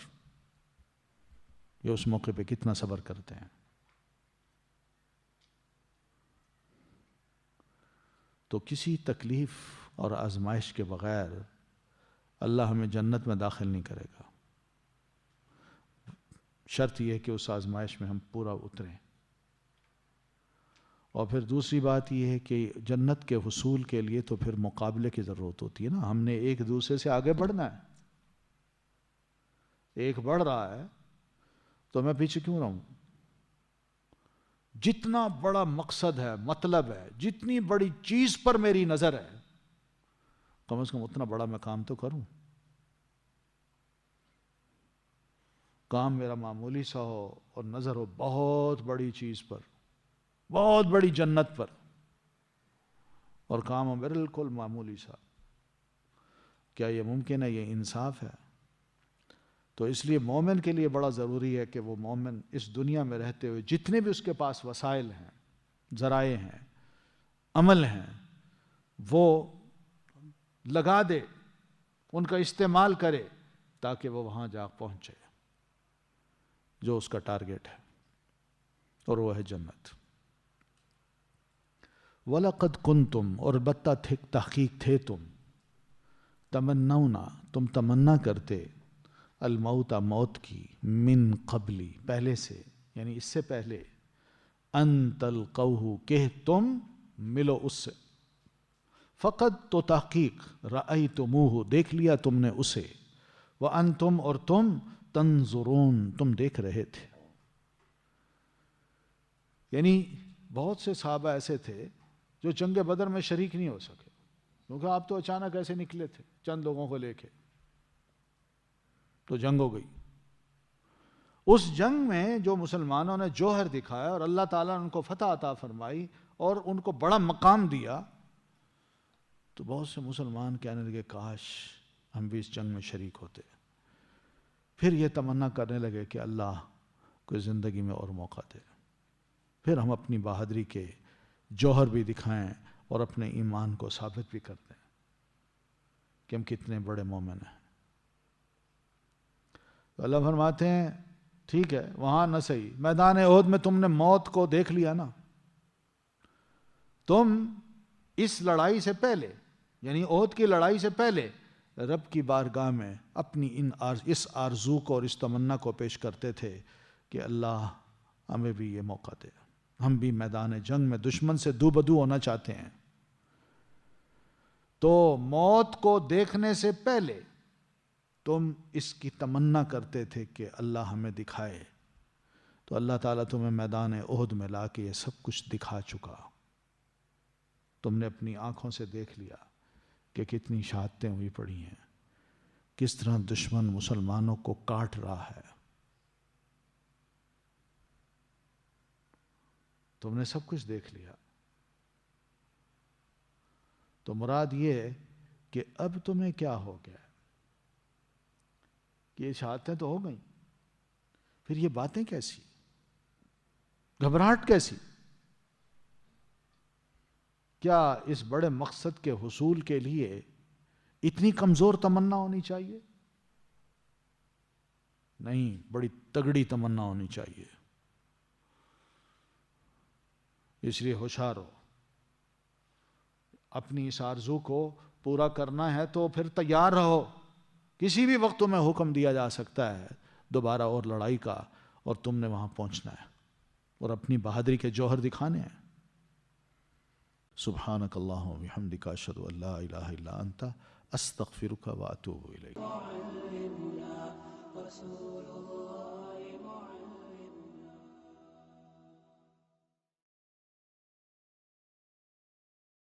یہ اس موقع پہ کتنا صبر کرتے ہیں. تو کسی تکلیف اور آزمائش کے بغیر اللہ ہمیں جنت میں داخل نہیں کرے گا. شرط یہ ہے کہ اس آزمائش میں ہم پورا اتریں. اور پھر دوسری بات یہ ہے کہ جنت کے حصول کے لیے تو پھر مقابلے کی ضرورت ہوتی ہے نا. ہم نے ایک دوسرے سے آگے بڑھنا ہے. ایک بڑھ رہا ہے تو میں پیچھے کیوں رہوں؟ جتنا بڑا مقصد ہے، مطلب ہے، جتنی بڑی چیز پر میری نظر ہے، کم از کم اتنا بڑا میں کام تو کروں. کام میرا معمولی سا ہو اور نظر ہو بہت بڑی چیز پر، بہت بڑی جنت پر، اور کام ہو بالکل معمولی سا. کیا یہ ممکن ہے؟ یہ انصاف ہے؟ تو اس لیے مومن کے لیے بڑا ضروری ہے کہ وہ مومن اس دنیا میں رہتے ہوئے جتنے بھی اس کے پاس وسائل ہیں، ذرائع ہیں، عمل ہیں، وہ لگا دے، ان کا استعمال کرے تاکہ وہ وہاں جا پہنچے جو اس کا ٹارگیٹ ہے، اور وہ ہے جنت. وَلَقَدْ كُنْتُمْ، اور البتہ تحقیق تھے تم، تمنونا، تم تمنا کرتے، الموت، موت کی، من قبلی، پہلے سے، یعنی اس سے پہلے، ان تلقوہ، کہ تم ملو اس سے، فقط، تو تحقیق، رأیتموہ، دیکھ لیا تم نے اسے، وانتم، اور تم، تنظرون، تم دیکھ رہے تھے. یعنی بہت سے صحابہ ایسے تھے جو جنگ بدر میں شریک نہیں ہو سکے، کیونکہ آپ تو اچانک ایسے نکلے تھے چند لوگوں کو لے کے، تو جنگ ہو گئی۔ اس جنگ میں جو مسلمانوں نے جوہر دکھایا اور اللہ تعالیٰ نے ان کو فتح عطا فرمائی اور ان کو بڑا مقام دیا، تو بہت سے مسلمان کہنے لگے کاش ہم بھی اس جنگ میں شریک ہوتے۔ پھر یہ تمنا کرنے لگے کہ اللہ کوئی زندگی میں اور موقع دے، پھر ہم اپنی بہادری کے جوہر بھی دکھائیں اور اپنے ایمان کو ثابت بھی کر دیں کہ ہم کتنے بڑے مومن ہیں۔ تو اللہ فرماتے ہیں ٹھیک ہے وہاں نہ صحیح، میدان احد میں تم نے موت کو دیکھ لیا نا، تم اس لڑائی سے پہلے، یعنی احد کی لڑائی سے پہلے رب کی بارگاہ میں اپنی اس آرزو کو اور اس تمنا کو پیش کرتے تھے کہ اللہ ہمیں بھی یہ موقع دے، ہم بھی میدان جنگ میں دشمن سے دو بدو ہونا چاہتے ہیں۔ تو موت کو دیکھنے سے پہلے تم اس کی تمنا کرتے تھے کہ اللہ ہمیں دکھائے، تو اللہ تعالیٰ تمہیں میدان احد میں لا کے یہ سب کچھ دکھا چکا، تم نے اپنی آنکھوں سے دیکھ لیا کہ کتنی شہادتیں ہوئی پڑی ہیں، کس طرح دشمن مسلمانوں کو کاٹ رہا ہے، تم نے سب کچھ دیکھ لیا۔ تو مراد یہ ہے کہ اب تمہیں کیا ہو گیا کہ یہ شہادتیں تو ہو گئیں، پھر یہ باتیں کیسی، گھبراہٹ کیسی؟ کیا اس بڑے مقصد کے حصول کے لیے اتنی کمزور تمنا ہونی چاہیے؟ نہیں، بڑی تگڑی تمنا ہونی چاہیے۔ اس لیے ہوشیار ہو، اپنی اس آرزو کو پورا کرنا ہے تو پھر تیار رہو، کسی بھی وقت تمہیں حکم دیا جا سکتا ہے دوبارہ اور لڑائی کا، اور تم نے وہاں پہنچنا ہے اور اپنی بہادری کے جوہر دکھانے ہیں۔ سبحانک اللہم و بحمدک اشہد ان لا الہ الا انت استغفرک و اتوب الیک۔